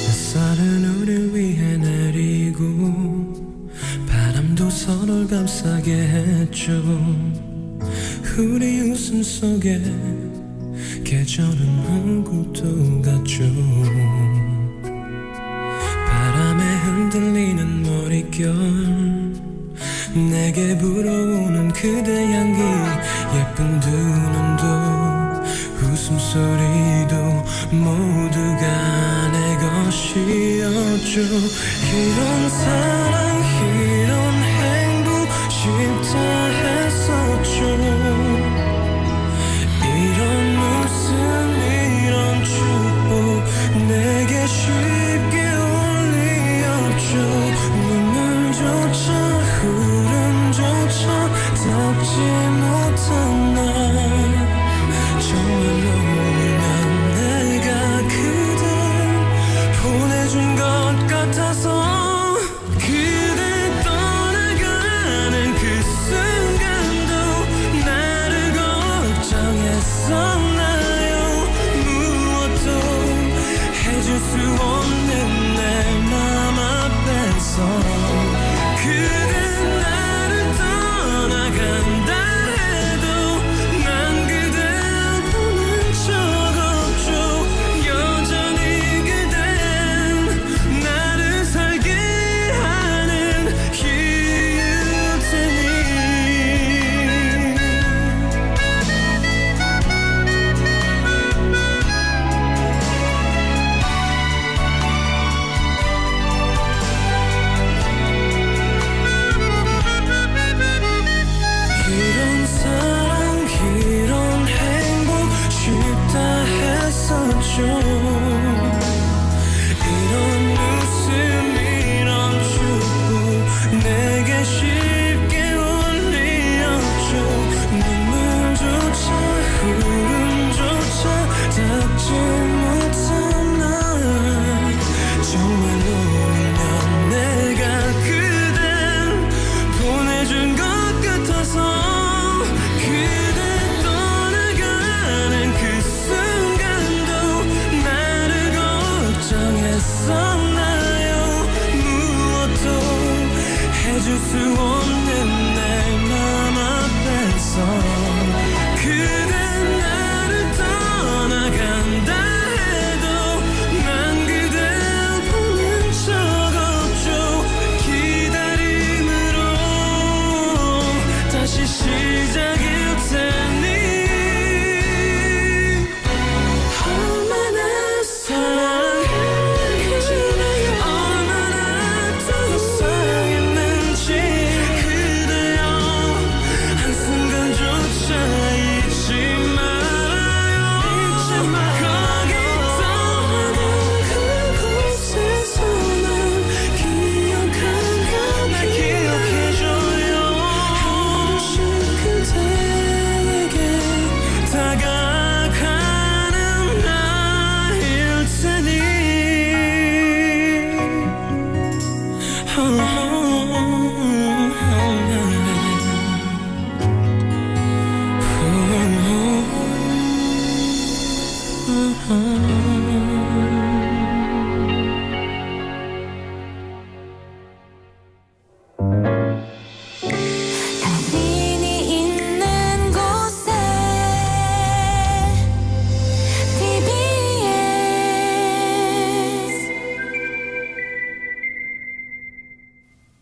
햇살은 우릴 위해 내리고 바람도 서로를 감싸게 했죠. 우리 웃음 속에 계절은 얼굴도 같죠. 바람에 흔들리는 머릿결 내게 불어오는 그대 향기 예쁜 두 눈도 웃음소리도 모두가 내 것이었죠. 이런 사랑 이런 행복 쉽다 했었죠. 이런 웃음 이런 축복 내게 쉽게 올 리 없죠. 눈물조차 흐름조차 덮지 못한 날 정말로 울면 내가 그댈 보내준 것 같아서 그대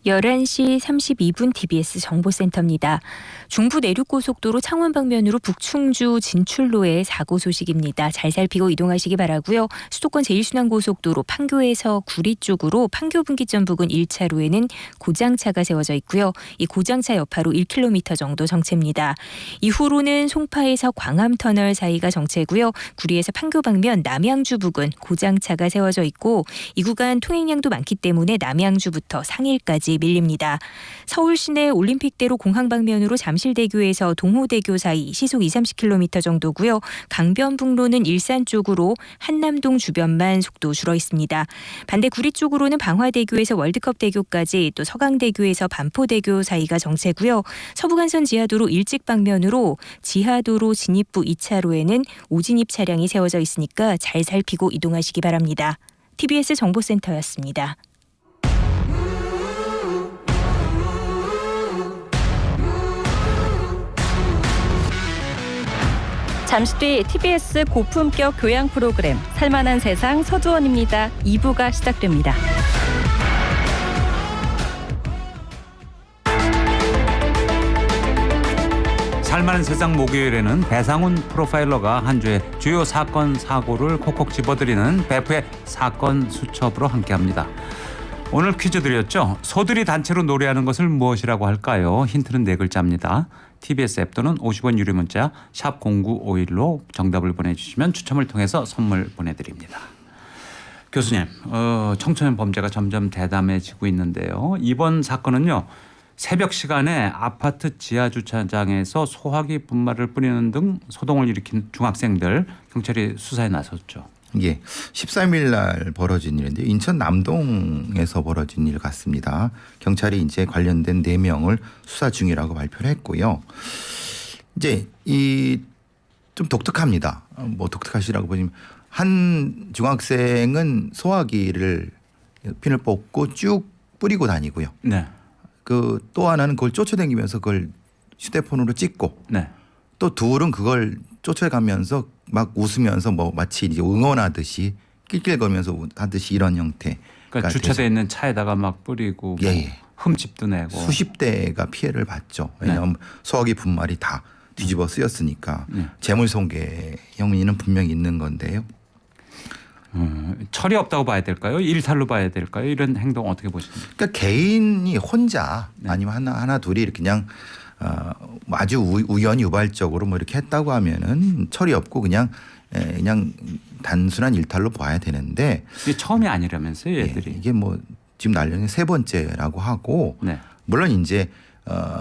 11시 32분 TBS 정보센터입니다. 중부 내륙고속도로 창원 방면으로 북충주 진출로의 사고 소식입니다. 잘 살피고 이동하시기 바라고요. 수도권 제1순환고속도로 판교에서 구리 쪽으로 판교 분기점 부근 1차로에는 고장차가 세워져 있고요. 이 고장차 여파로 1km 정도 정체입니다. 이후로는 송파에서 광암터널 사이가 정체고요. 구리에서 판교 방면 남양주 부근 고장차가 세워져 있고 이 구간 통행량도 많기 때문에 남양주부터 상일까지 밀립니다. 서울 시내 올림픽대로 공항 방면으로 잠실대교에서 동호대교 사이 시속 20-30km 정도고요. 강변북로는 일산 쪽으로 한남동 주변만 속도 줄어 있습니다. 반대 구리 쪽으로는 방화대교에서 월드컵대교까지 또 서강대교에서 반포대교 사이가 정체고요. 서부간선 지하도로 일찍 방면으로 지하도로 진입부 2차로에는 오진입 차량이 세워져 있으니까 잘 살피고 이동하시기 바랍니다. TBS 정보센터였습니다. 잠시 뒤 TBS 고품격 교양 프로그램 살만한 세상 서주원입니다. 2부가 시작됩니다. 살만한 세상 목요일에는 배상훈 프로파일러가 한 주의 주요 사건 사고를 콕콕 집어드리는 배프의 사건 수첩으로 함께합니다. 오늘 퀴즈 드렸죠. 소들이 단체로 노래하는 것을 무엇이라고 할까요? 힌트는 4글자입니다. TBS 앱 또는 50원 유료 문자 샵 0951로 정답을 보내주시면 추첨을 통해서 선물 보내드립니다. 교수님, 청소년 범죄가 점점 대담해지고 있는데요. 이번 사건은요. 새벽 시간에 아파트 지하 주차장에서 소화기 분말을 뿌리는 등 소동을 일으킨 중학생들 경찰이 수사에 나섰죠. 예, 13일 날 벌어진 일인데 인천 남동에서 벌어진 일 같습니다. 경찰이 이제 관련된 4명을 수사 중이라고 발표를 했고요. 이제 이 좀 독특합니다. 뭐 독특하시라고 보시면 한 중학생은 소화기를 핀을 뽑고 쭉 뿌리고 다니고요. 네. 그 또 하나는 그걸 쫓아다니면서 그걸 휴대폰으로 찍고 네. 또 둘은 그걸 쫓아가면서 막 웃으면서 뭐 마치 이제 응원하듯이 낄낄거리면서 하듯이 이런 형태. 그러니까 주차돼 있는 차에다가 막 뿌리고 예, 뭐 예. 흠집도 내고 수십 대가 피해를 봤죠. 왜냐하면 소화기 분말이 다 뒤집어 쓰였으니까 재물손괴 혐의는 분명히 있는 건데요. 철이 없다고 봐야 될까요? 일탈로 봐야 될까요? 이런 행동 어떻게 보십니까? 그러니까 개인이 혼자 아니면 하나 둘이 이렇게 그냥 아주 우연히 우발적으로 뭐 이렇게 했다고 하면은 철이 없고 그냥 단순한 일탈로 봐야 되는데 이게 처음이 아니라면서요, 얘들이. 이게 뭐 지금 날려는 3번째라고 하고 네. 물론 이제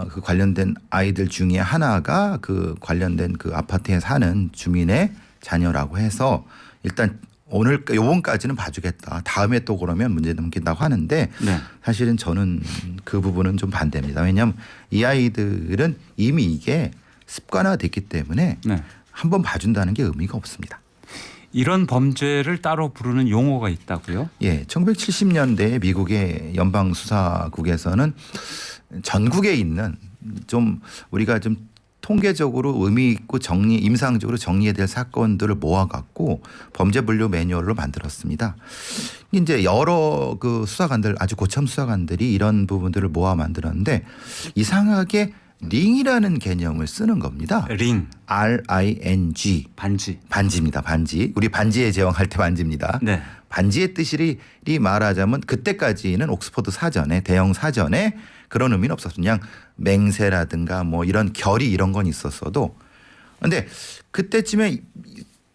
그 관련된 아이들 중에 하나가 그 관련된 그 아파트에 사는 주민의 자녀라고 해서 일단 요번까지는 봐주겠다. 다음에 또 그러면 문제 넘긴다고 하는데 네. 사실은 저는 그 부분은 좀 반대입니다. 왜냐하면 이 아이들은 이미 이게 습관화됐기 때문에 네. 한번 봐준다는 게 의미가 없습니다. 이런 범죄를 따로 부르는 용어가 있다고요? 예, 1970년대에 미국의 연방수사국에서는 전국에 있는 좀 우리가 좀 통계적으로 의미 있고 임상적으로 정리해야 될 사건들을 모아갖고 범죄 분류 매뉴얼로 만들었습니다. 이제 여러 그 수사관들 아주 고참 수사관들이 이런 부분들을 모아 만들었는데 이상하게 링이라는 개념을 쓰는 겁니다. 링. RING. 반지입니다. 반지. 우리 반지의 제왕 할 때 반지입니다. 네. 반지의 뜻이 말하자면 그때까지는 옥스퍼드 사전에 대형 사전에 그런 의미는 없었어요. 그냥 맹세라든가 뭐 이런 결의 이런 건 있었어도 그런데 그때쯤에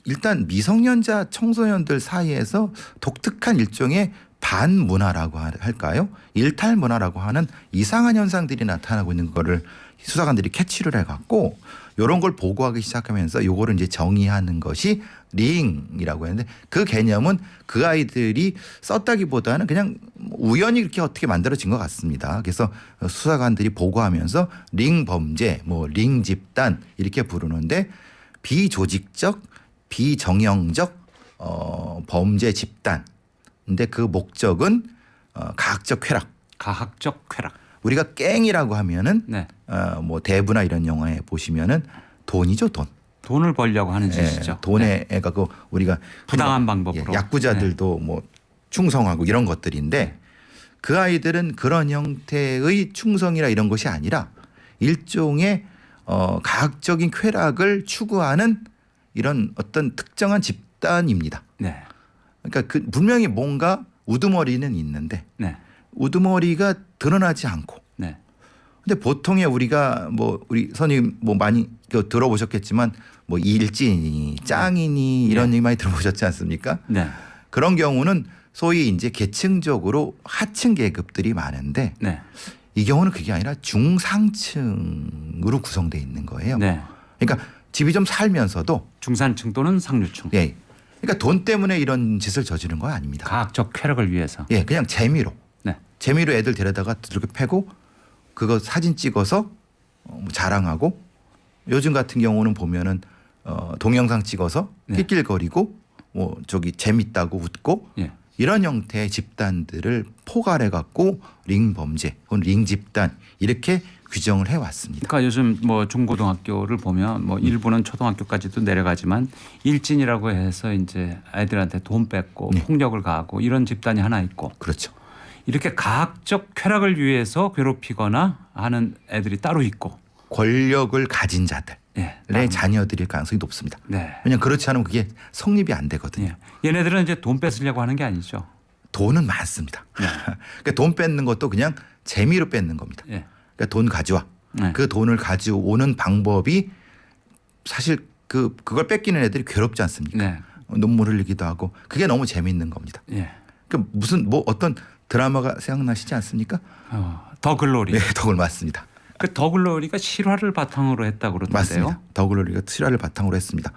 일단 미성년자 청소년들 사이에서 독특한 일종의 반문화라고 할까요? 일탈 문화라고 하는 이상한 현상들이 나타나고 있는 거를 수사관들이 캐치를 해갖고 이런 걸 보고하기 시작하면서 요거를 이제 정의하는 것이 링이라고 했는데 그 개념은 그 아이들이 썼다기보다는 그냥 우연히 이렇게 어떻게 만들어진 것 같습니다. 그래서 수사관들이 보고하면서 링 범죄, 뭐 링 집단 이렇게 부르는데 비조직적, 비정형적 범죄 집단. 근데 그 목적은 가학적 쾌락. 가학적 쾌락. 우리가 깽이라고 하면은 네. 뭐 대부나 이런 영화에 보시면은 돈이죠, 돈. 돈을 벌려고 하는 짓이죠. 돈에 그 우리가 부당한 방법으로. 야쿠자들도 뭐 충성하고 이런 것들인데 그 아이들은 그런 형태의 충성이라 이런 것이 아니라 일종의 가학적인 쾌락을 추구하는 이런 어떤 특정한 집단입니다. 네. 그러니까 그 분명히 뭔가 우두머리는 있는데 네. 우두머리가 드러나지 않고. 네. 근데 보통의 우리가 뭐 우리 선생님 뭐 많이 들어보셨겠지만 뭐 일진이니 짱이니 이런 얘기 많이 들어보셨지 않습니까? 네. 그런 경우는 소위 이제 계층적으로 하층 계급들이 많은데 네. 이 경우는 그게 아니라 중상층으로 구성되어 있는 거예요. 네. 그러니까 집이 좀 살면서도 중산층 또는 상류층. 예. 그러니까 돈 때문에 이런 짓을 저지른 거 아닙니다. 가학적 쾌락을 위해서. 예, 그냥 재미로. 네. 재미로 애들 데려다가 이렇게 패고 그거 사진 찍어서 뭐 자랑하고 요즘 같은 경우는 보면은 동영상 찍어서 네. 낄낄거리고 뭐 저기 재밌다고 웃고 예. 이런 형태의 집단들을 포괄해 갖고 링 범죄 혹은 링 집단 이렇게 규정을 해 왔습니다. 그러니까 요즘 뭐 중고등학교를 보면 뭐 일부는 초등학교까지도 내려가지만 일진이라고 해서 이제 아이들한테 돈 뺏고 네. 폭력을 가하고 이런 집단이 하나 있고 그렇죠. 이렇게 가학적 쾌락을 위해서 괴롭히거나 하는 애들이 따로 있고. 권력을 가진 자들의 예. 자녀들일 가능성이 높습니다. 네. 왜냐하면 그렇지 않으면 그게 성립이 안 되거든요. 예. 얘네들은 이제 돈 뺏으려고 하는 게 아니죠. 돈은 많습니다. 그러니까 돈 뺏는 것도 그냥 재미로 뺏는 겁니다. 예. 그러니까 돈 가져와. 네. 그 돈을 가져오는 방법이 사실 그걸 뺏기는 애들이 괴롭지 않습니까? 네. 눈물 흘리기도 하고 그게 너무 재미있는 겁니다. 예. 그 무슨 뭐 어떤 드라마가 생각나시지 않습니까? 더 글로리. 네, 덕을 맞습니다. 그 더 글로리가 실화를 바탕으로 했다고 그러던데요. 맞습니다. 더글로리가 실화를 바탕으로 했습니다.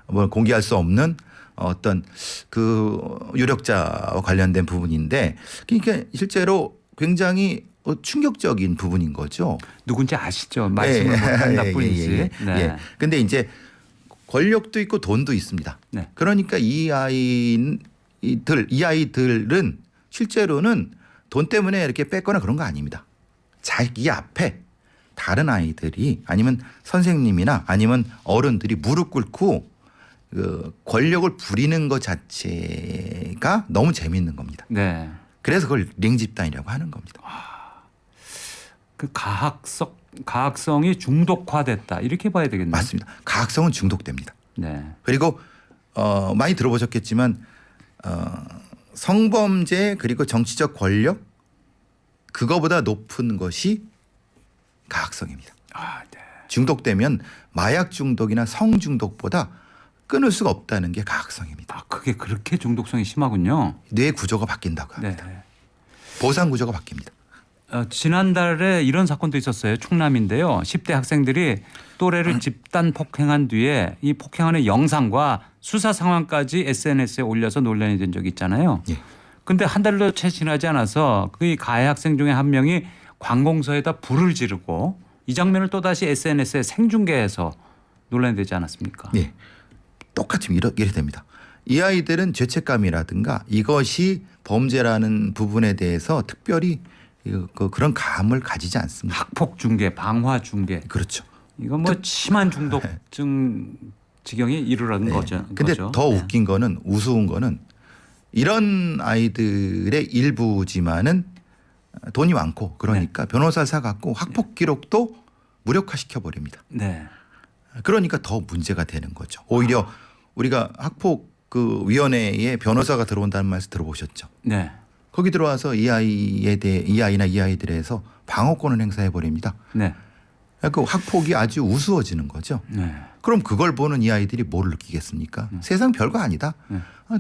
뭐 공개할 수 없는 어떤 그 유력자와 관련된 부분인데 그러니까 실제로 굉장히 충격적인 부분인 거죠. 누군지 아시죠? 말씀을 못한다 뿐이지. 예. 네. 근데 이제 권력도 있고 돈도 있습니다. 네. 그러니까 이 아이들은 실제로는 돈 때문에 이렇게 뺏거나 그런 거 아닙니다. 자기 앞에 다른 아이들이 아니면 선생님이나 아니면 어른들이 무릎 꿇고 그 권력을 부리는 것 자체가 너무 재미있는 겁니다. 네. 그래서 그걸 링 집단이라고 하는 겁니다. 그 가학성이 중독화됐다 이렇게 봐야 되겠네요. 맞습니다. 가학성은 중독됩니다. 네. 그리고 많이 들어보셨겠지만 성범죄 그리고 정치적 권력 그거보다 높은 것이 가학성입니다. 네. 중독되면 마약 중독이나 성 중독보다 끊을 수가 없다는 게 가학성입니다. 그게 그렇게 중독성이 심하군요. 뇌 구조가 바뀐다고 네. 합니다. 보상 구조가 바뀝니다. 지난달에 이런 사건도 있었어요. 충남인데요. 10대 학생들이 또래를 집단 폭행한 뒤에 이 폭행하는 영상과 수사 상황까지 SNS에 올려서 논란이 된 적이 있잖아요. 예. 근데 한 달도 채 지나지 않아서 그 가해 학생 중에 한 명이 관공서에다 불을 지르고 이 장면을 또다시 SNS에 생중계해서 논란이 되지 않았습니까? 예. 똑같이 이렇게 됩니다. 이 아이들은 죄책감이라든가 이것이 범죄라는 부분에 대해서 특별히 그런 감을 가지지 않습니다. 학폭 중계, 방화 중계. 그렇죠. 이건 뭐 심한 중독증 지경에 이르는 거죠. 근데 거죠. 더 네. 웃긴 거는 우스운 거는 이런 아이들의 일부지만은 돈이 많고 그러니까 변호사 사갖고 학폭 기록도 무력화시켜 버립니다. 네. 그러니까 더 문제가 되는 거죠. 오히려 우리가 학폭 그 위원회에 변호사가 들어온다는 말씀 들어보셨죠? 네. 거기 들어와서 이 아이나 이 아이들에서 방어권을 행사해 버립니다. 네. 그 학폭이 아주 우스워지는 거죠. 네. 그럼 그걸 보는 이 아이들이 뭘 느끼겠습니까? 세상 별거 아니다.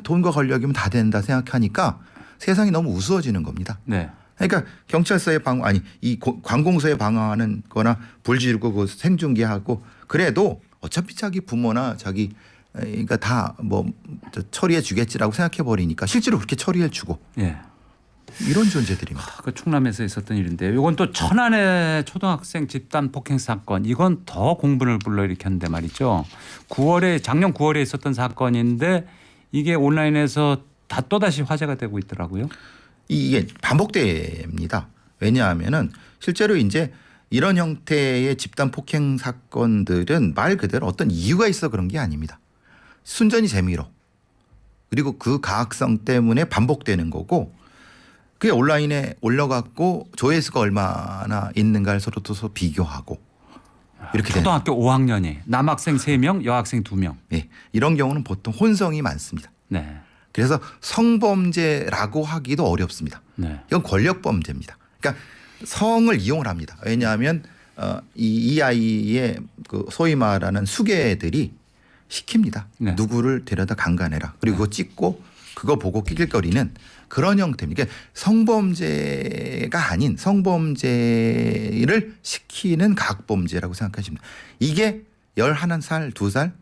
돈과 권력이면 다 된다 생각하니까 세상이 너무 우스워지는 겁니다. 네. 그러니까 경찰서에 이 관공서에 방어하는 거나 불 지르고 그 생중계하고 그래도 어차피 자기 부모나 자기 그러니까 다 뭐 처리해 주겠지라고 생각해 버리니까 실제로 그렇게 처리해 주고 예. 이런 존재들입니다. 그 충남에서 있었던 일인데 이건 또 천안의 초등학생 집단 폭행 사건 이건 더 공분을 불러일으켰는데 말이죠. 작년 9월에 있었던 사건인데 이게 온라인에서 다 또다시 화제가 되고 있더라고요. 이게 반복됩니다. 왜냐하면은 실제로 이제 이런 형태의 집단 폭행 사건들은 말 그대로 어떤 이유가 있어 그런 게 아닙니다. 순전히 재미로 그리고 그 가학성 때문에 반복되는 거고 그게 온라인에 올려갖고 조회수가 얼마나 있는가를 서로 비교하고 이렇게 되는. 초등학교 5학년이 남학생 3명, 여학생 2명. 예, 이런 경우는 보통 혼성이 많습니다. 네. 그래서 성범죄라고 하기도 어렵습니다. 네. 이건 권력범죄입니다. 그러니까 성을 이용을 합니다. 왜냐하면 이 아이의 그 소위 말하는 수괴들이 시킵니다. 네. 누구를 데려다 강간해라. 그리고 그거 찍고 그거 보고 낄낄거리는 그런 형태입니다. 그러니까 성범죄가 아닌 성범죄를 시키는 가학범죄라고 생각하시면 됩니다. 이게 11살, 2살,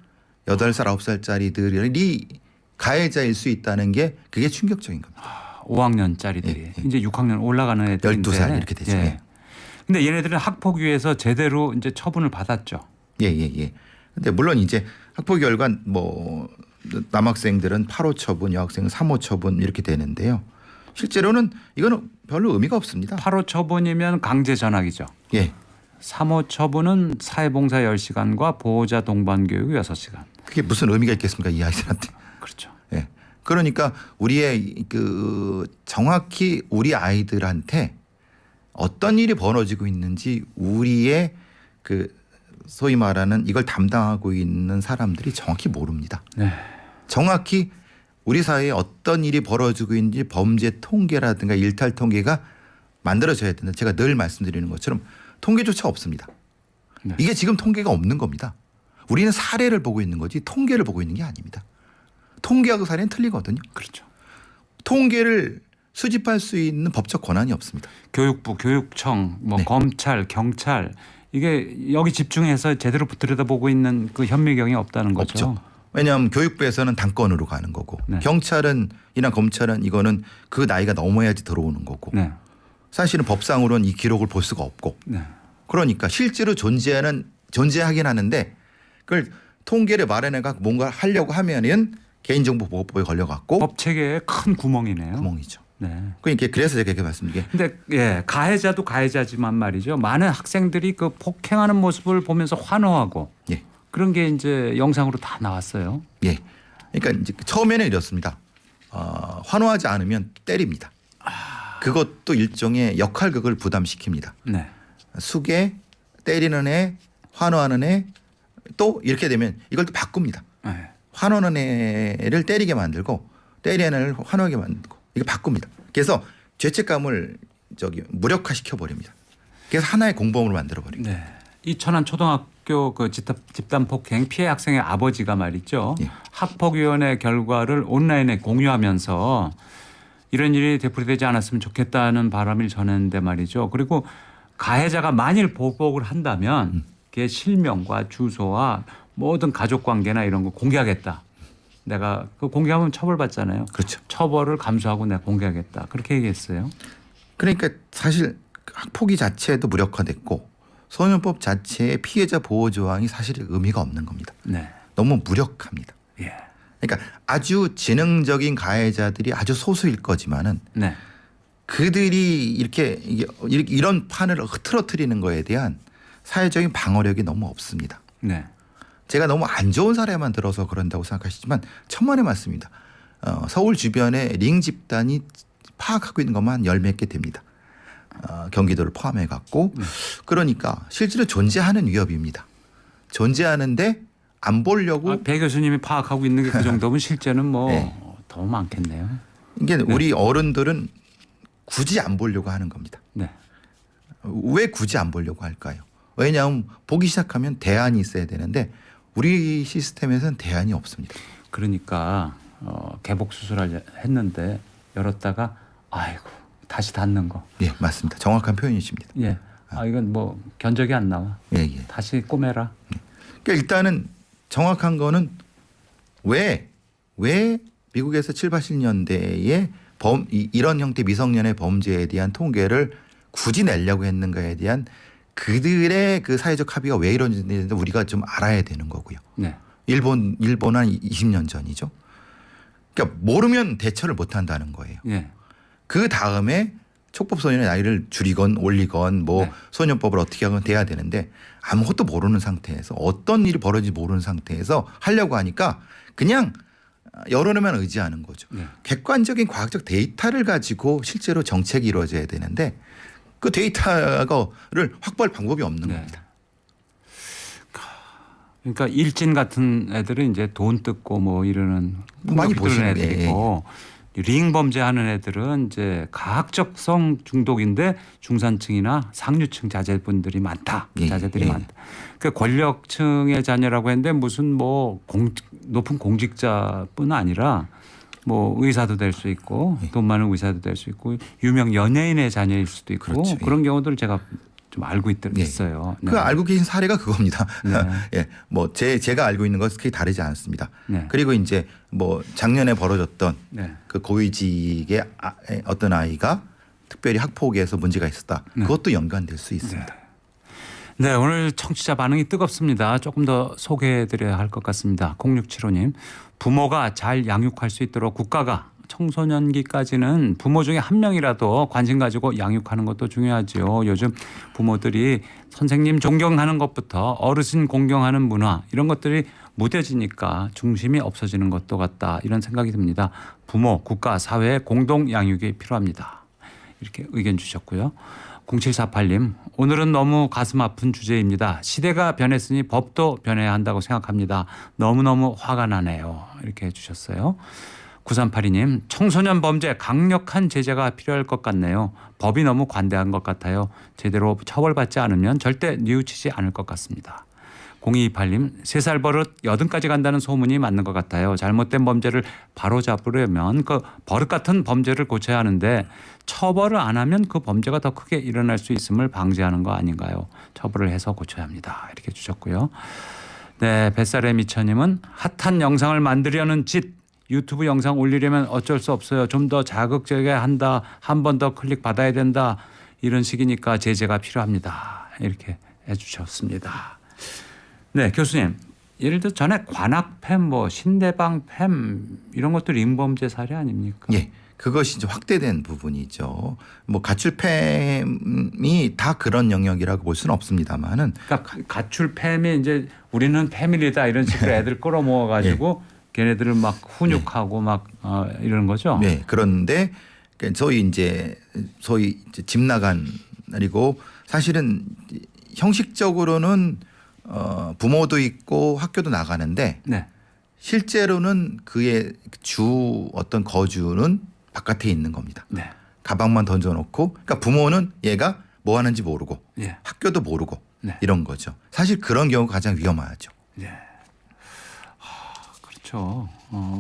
8살, 9살짜리들이 가해자일 수 있다는 게 그게 충격적인 겁니다. 5학년짜리들이 예, 예. 이제 6학년 올라가는 애들인데 12살 이렇게 되죠. 예. 예. 근데 얘네들은 학폭위에서 제대로 이제 처분을 받았죠. 예. 근데 물론 이제 학폭 결과 뭐 남학생들은 8호 처분, 여학생은 3호 처분 이렇게 되는데요. 실제로는 이거는 별로 의미가 없습니다. 8호 처분이면 강제 전학이죠. 예. 3호 처분은 사회봉사 10시간과 보호자 동반 교육 6시간. 그게 무슨 의미가 있겠습니까, 이 아이들한테. 그렇죠. 예. 그러니까 우리의 그 정확히 우리 아이들한테 어떤 일이 벌어지고 있는지 우리의 그 소위 말하는 이걸 담당하고 있는 사람들이 정확히 모릅니다. 네. 정확히 우리 사회에 어떤 일이 벌어지고 있는지 범죄 통계라든가 일탈 통계가 만들어져야 된다. 제가 늘 말씀드리는 것처럼 통계조차 없습니다. 네. 이게 지금 통계가 없는 겁니다. 우리는 사례를 보고 있는 거지 통계를 보고 있는 게 아닙니다. 통계하고 사례는 틀리거든요. 그렇죠. 통계를 수집할 수 있는 법적 권한이 없습니다. 교육부, 교육청, 뭐 네. 검찰, 경찰 이게 여기 집중해서 제대로 들여다보고 있는 그 현미경이 없다는 거죠. 없죠. 왜냐하면 교육부에서는 당권으로 가는 거고 네. 경찰은 이나 검찰은 이거는 그 나이가 넘어야지 들어오는 거고 네. 사실은 법상으로는 이 기록을 볼 수가 없고 네. 그러니까 실제로 존재하긴 하는데 그걸 통계를 마련해가 뭔가 하려고 하면은 개인정보보호법에 걸려갖고 법 체계에 큰 구멍이네요. 구멍이죠. 네. 그러니까 그래서 제가 이렇게 말씀드린 게 근데 예, 가해자도 가해자지만 말이죠. 많은 학생들이 그 폭행하는 모습을 보면서 환호하고 예. 그런 게 이제 영상으로 다 나왔어요. 예. 그러니까 이제 처음에는 이렇습니다. 환호하지 않으면 때립니다. 그것도 일종의 역할극을 부담시킵니다. 네. 숙에 때리는 애, 환호하는 애, 또 이렇게 되면 이걸 또 바꿉니다. 네. 환호하는 애를 때리게 만들고 때리는 애를 환호하게 만들고 이거 바꿉니다. 그래서 죄책감을 무력화시켜 버립니다. 그래서 하나의 공범으로 만들어 버립니다. 네. 이 천안 초등학교 그 집단 폭행 피해 학생의 아버지가 말이죠. 예. 학폭위원회 결과를 온라인에 공유하면서 이런 일이 되풀이되지 않았으면 좋겠다는 바람을 전했는데 말이죠. 그리고 가해자가 만일 보복을 한다면 그게 실명과 주소와 모든 가족 관계나 이런 거 공개하겠다. 내가 그 공개하면 처벌받잖아요. 그렇죠. 처벌을 감수하고 내가 공개하겠다. 그렇게 얘기했어요. 그러니까 사실 학폭위 자체도 무력화됐고 소년법 자체의 피해자 보호 조항이 사실 의미가 없는 겁니다. 네. 너무 무력합니다. 예. 그러니까 아주 지능적인 가해자들이 아주 소수일 거지만은 네. 그들이 이런 판을 흐트러뜨리는 거에 대한 사회적인 방어력이 너무 없습니다. 네. 제가 너무 안 좋은 사례만 들어서 그런다고 생각하시지만 천만의 말씀입니다. 서울 주변에 링 집단이 파악하고 있는 것만 10몇 개 됩니다. 경기도를 포함해 갖고 그러니까 실제로 존재하는 위협입니다. 존재하는데 안 보려고 배 교수님이 파악하고 있는 게 그 정도면 실제는 뭐 더 네. 많겠네요. 이게 우리 어른들은 굳이 안 보려고 하는 겁니다. 네. 왜 굳이 안 보려고 할까요? 왜냐하면 보기 시작하면 대안이 있어야 되는데 우리 시스템에서는 대안이 없습니다. 그러니까 개복 수술을 했는데 열었다가 아이고 다시 닫는 거. 예, 맞습니다. 정확한 표현이십니다. 예. 이건 뭐 견적이 안 나와. 예. 다시 꼬매라. 그러니까 일단은 정확한 거는 왜 미국에서 7, 80년대에 이런 형태 미성년의 범죄에 대한 통계를 굳이 내려고 했는가에 대한 그들의 그 사회적 합의가 왜 이런지 우리가 좀 알아야 되는 거고요. 네. 일본 한 20년 전이죠. 그러니까 모르면 대처를 못 한다는 거예요. 예. 그 다음에 촉법 소년의 나이를 줄이건 올리건 뭐 네. 소년법을 어떻게 하건 돼야 되는데 아무것도 모르는 상태에서 어떤 일이 벌어질지 모르는 상태에서 하려고 하니까 그냥 여론에만 의지하는 거죠. 네. 객관적인 과학적 데이터를 가지고 실제로 정책이 이루어져야 되는데 그 데이터를 확보할 방법이 없는 네. 겁니다. 그러니까 일진 같은 애들은 이제 돈 뜯고 뭐 이러는 많이 보시는 애들이고 링 범죄하는 애들은 이제 가학적성 중독인데 중산층이나 상류층 자제분들이 많다. 예, 자제들이 예. 많다. 그 권력층의 자녀라고 했는데 무슨 뭐 높은 공직자뿐 아니라 뭐 의사도 될 수 있고 돈 많은 의사도 될 수 있고 유명 연예인의 자녀일 수도 있고 그렇죠. 그런 경우들을 제가 좀 알고 예. 있어요. 그 알고 계신 사례가 그겁니다. 네. 예, 뭐 제가 알고 있는 것은 크게 다르지 않습니다. 네. 그리고 이제 뭐 작년에 벌어졌던 네. 그 고위직의 어떤 아이가 특별히 학폭에서 문제가 있었다. 네. 그것도 연관될 수 있습니다. 네, 오늘 청취자 반응이 뜨겁습니다. 조금 더 소개해드려야 할 것 같습니다. 0675님, 부모가 잘 양육할 수 있도록 국가가 청소년기까지는 부모 중에 한 명이라도 관심 가지고 양육하는 것도 중요하지요. 요즘 부모들이 선생님 존경하는 것부터 어르신 공경하는 문화 이런 것들이 무뎌지니까 중심이 없어지는 것도 같다 이런 생각이 듭니다. 부모, 국가, 사회의 공동 양육이 필요합니다. 이렇게 의견 주셨고요. 0748님, 오늘은 너무 가슴 아픈 주제입니다. 시대가 변했으니 법도 변해야 한다고 생각합니다. 너무너무 화가 나네요. 이렇게 해주셨어요. 9382님, 청소년 범죄 강력한 제재가 필요할 것 같네요. 법이 너무 관대한 것 같아요. 제대로 처벌받지 않으면 절대 뉘우치지 않을 것 같습니다. 0228님, 3살 버릇 80까지 간다는 소문이 맞는 것 같아요. 잘못된 범죄를 바로잡으려면 그 버릇 같은 범죄를 고쳐야 하는데 처벌을 안 하면 그 범죄가 더 크게 일어날 수 있음을 방지하는 거 아닌가요? 처벌을 해서 고쳐야 합니다. 이렇게 주셨고요. 네, 뱃살의 미처님은 핫한 영상을 만들려는 짓. 유튜브 영상 올리려면 어쩔 수 없어요. 좀 더 자극적이게 한다. 한 번 더 클릭 받아야 된다. 이런 식이니까 제재가 필요합니다. 이렇게 해주셨습니다. 네, 교수님. 예를 들어 전에 관악팸, 뭐 신대방 팸 이런 것도 링범죄 사례 아닙니까? 예. 그것이 이제 확대된 부분이죠. 뭐 가출팸이 다 그런 영역이라고 볼 수는 없습니다만은. 그러니까 가출팸이 이제 우리는 패밀리다 이런 식으로 애들 끌어모아 가지고 걔네들을 막 훈육하고 막 이런 거죠. 네. 그런데 소위 이제 집 나간 그리고 사실은 형식적으로는 부모도 있고 학교도 나가는데 네. 실제로는 그의 주 어떤 거주는 바깥에 있는 겁니다. 네. 가방만 던져놓고 그러니까 부모는 얘가 뭐 하는지 모르고 예. 학교도 모르고 네. 이런 거죠. 사실 그런 경우가 가장 위험하죠. 네. 그렇죠.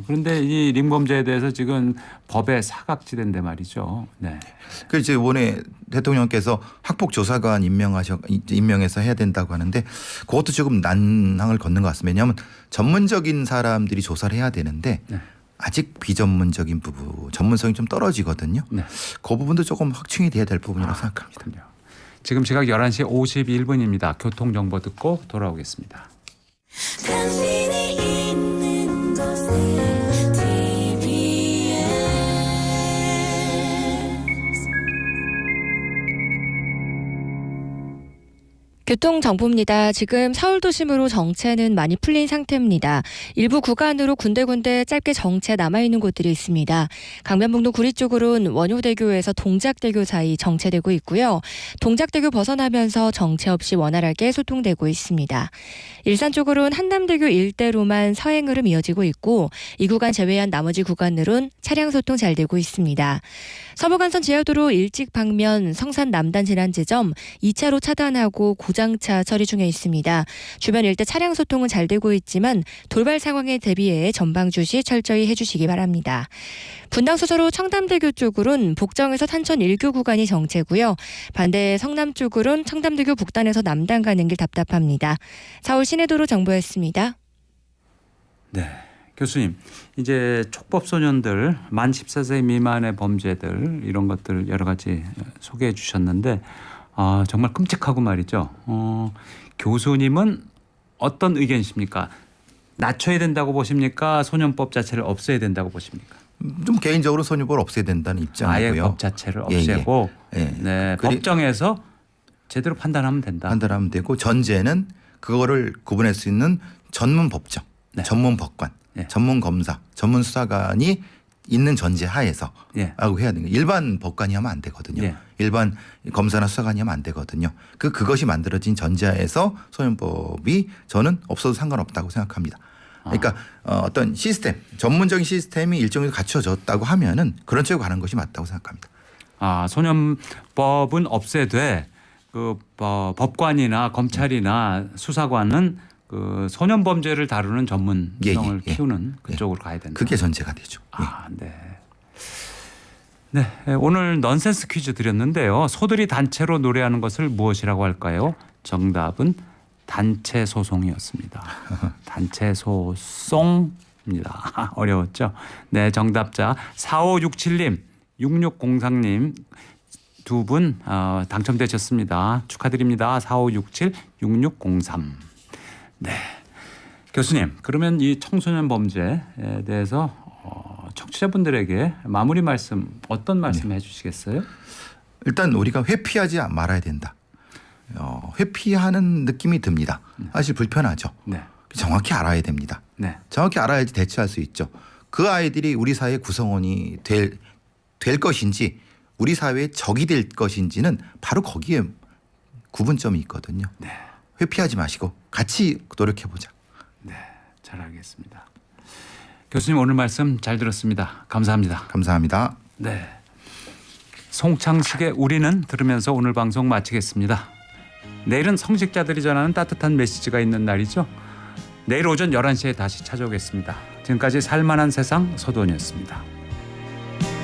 그런데 이 링범죄에 대해서 지금 법에 사각지대인데 말이죠. 네. 그 이제 이번에 대통령께서 학폭 조사관 임명해서 해야 된다고 하는데 그것도 조금 난항을 걷는 것 같습니다. 왜냐하면 전문적인 사람들이 조사를 해야 되는데 네. 아직 비전문적인 부분, 전문성이 좀 떨어지거든요. 네. 그 부분도 조금 확충이 돼야 될 부분이라고 생각합니다. 그렇군요. 지금 시각 11시 51분입니다. 교통정보 듣고 돌아오겠습니다. 당신이 있는 곳에 교통정보입니다. 지금 서울 도심으로 정체는 많이 풀린 상태입니다. 일부 구간으로 군데군데 짧게 정체 남아있는 곳들이 있습니다. 강변북로 구리 쪽으로는 원효대교에서 동작대교 사이 정체되고 있고요. 동작대교 벗어나면서 정체 없이 원활하게 소통되고 있습니다. 일산 쪽으로는 한남대교 일대로만 서행 흐름 이어지고 있고 이 구간 제외한 나머지 구간으론 차량 소통 잘 되고 있습니다. 서부간선 지하도로 일찍 방면 성산 남단 지난 지점 2차로 차단하고 고장차 처리 중에 있습니다. 주변 일대 차량 소통은 잘 되고 있지만 돌발 상황에 대비해 전방 주시 철저히 해주시기 바랍니다. 분당 수서로 청담대교 쪽으로는 복정에서 탄천 1교 구간이 정체고요. 반대 성남 쪽으로는 청담대교 북단에서 남단 가는 길 답답합니다. 서울 시내도로 정보였습니다. 네. 교수님, 이제 촉법 소년들 만 14세 미만의 범죄들 이런 것들 여러 가지 소개해 주셨는데 정말 끔찍하고 말이죠. 교수님은 어떤 의견이십니까? 낮춰야 된다고 보십니까? 소년법 자체를 없애야 된다고 보십니까? 좀 개인적으로 소년법을 없애야 된다는 입장이고요. 아예 법 자체를 없애고 네, 법정에서 제대로 판단하면 된다. 판단하면 되고 전제는 그거를 구분할 수 있는 전문 법정, 네. 전문 법관 예. 전문 검사, 전문 수사관이 있는 전제 하에서 예. 라고 해야 되는 거예요. 일반 법관이 하면 안 되거든요. 예. 일반 검사나 수사관이 하면 안 되거든요. 그것이 만들어진 전제하에서 소년법이 저는 없어도 상관없다고 생각합니다. 그러니까 어떤 시스템, 전문적인 시스템이 일정 정도 갖춰졌다고 하면은 그런 쪽으로 가는 것이 맞다고 생각합니다. 소년법은 없애되 그 법관이나 검찰이나 수사관은 그 소년 범죄를 다루는 전문성을 키우는 그쪽으로 가야 된다. 그게 전제가 되죠. 네. 네, 오늘 넌센스 퀴즈 드렸는데요. 소들이 단체로 노래하는 것을 무엇이라고 할까요? 정답은 단체 소송이었습니다. 단체 소송입니다. 어려웠죠? 네, 정답자 4567님, 6603님 두 분 당첨되셨습니다. 축하드립니다. 4567, 6603. 네, 교수님, 그러면 이 청소년 범죄에 대해서 청취자분들에게 마무리 말씀 어떤 말씀 해주시겠어요? 일단 우리가 회피하지 말아야 된다. 회피하는 느낌이 듭니다. 사실 불편하죠. 네. 정확히 알아야 됩니다. 네. 정확히 알아야지 대처할 수 있죠. 그 아이들이 우리 사회의 구성원이 될 것인지 우리 사회의 적이 될 것인지는 바로 거기에 구분점이 있거든요. 네. 회피하지 마시고 같이 노력해보자. 네, 잘 알겠습니다. 교수님 오늘 말씀 잘 들었습니다. 감사합니다. 감사합니다. 네, 송창식의 우리는 들으면서 오늘 방송 마치겠습니다. 내일은 성직자들이 전하는 따뜻한 메시지가 있는 날이죠. 내일 오전 11시에 다시 찾아오겠습니다. 지금까지 살만한 세상 서도원이었습니다.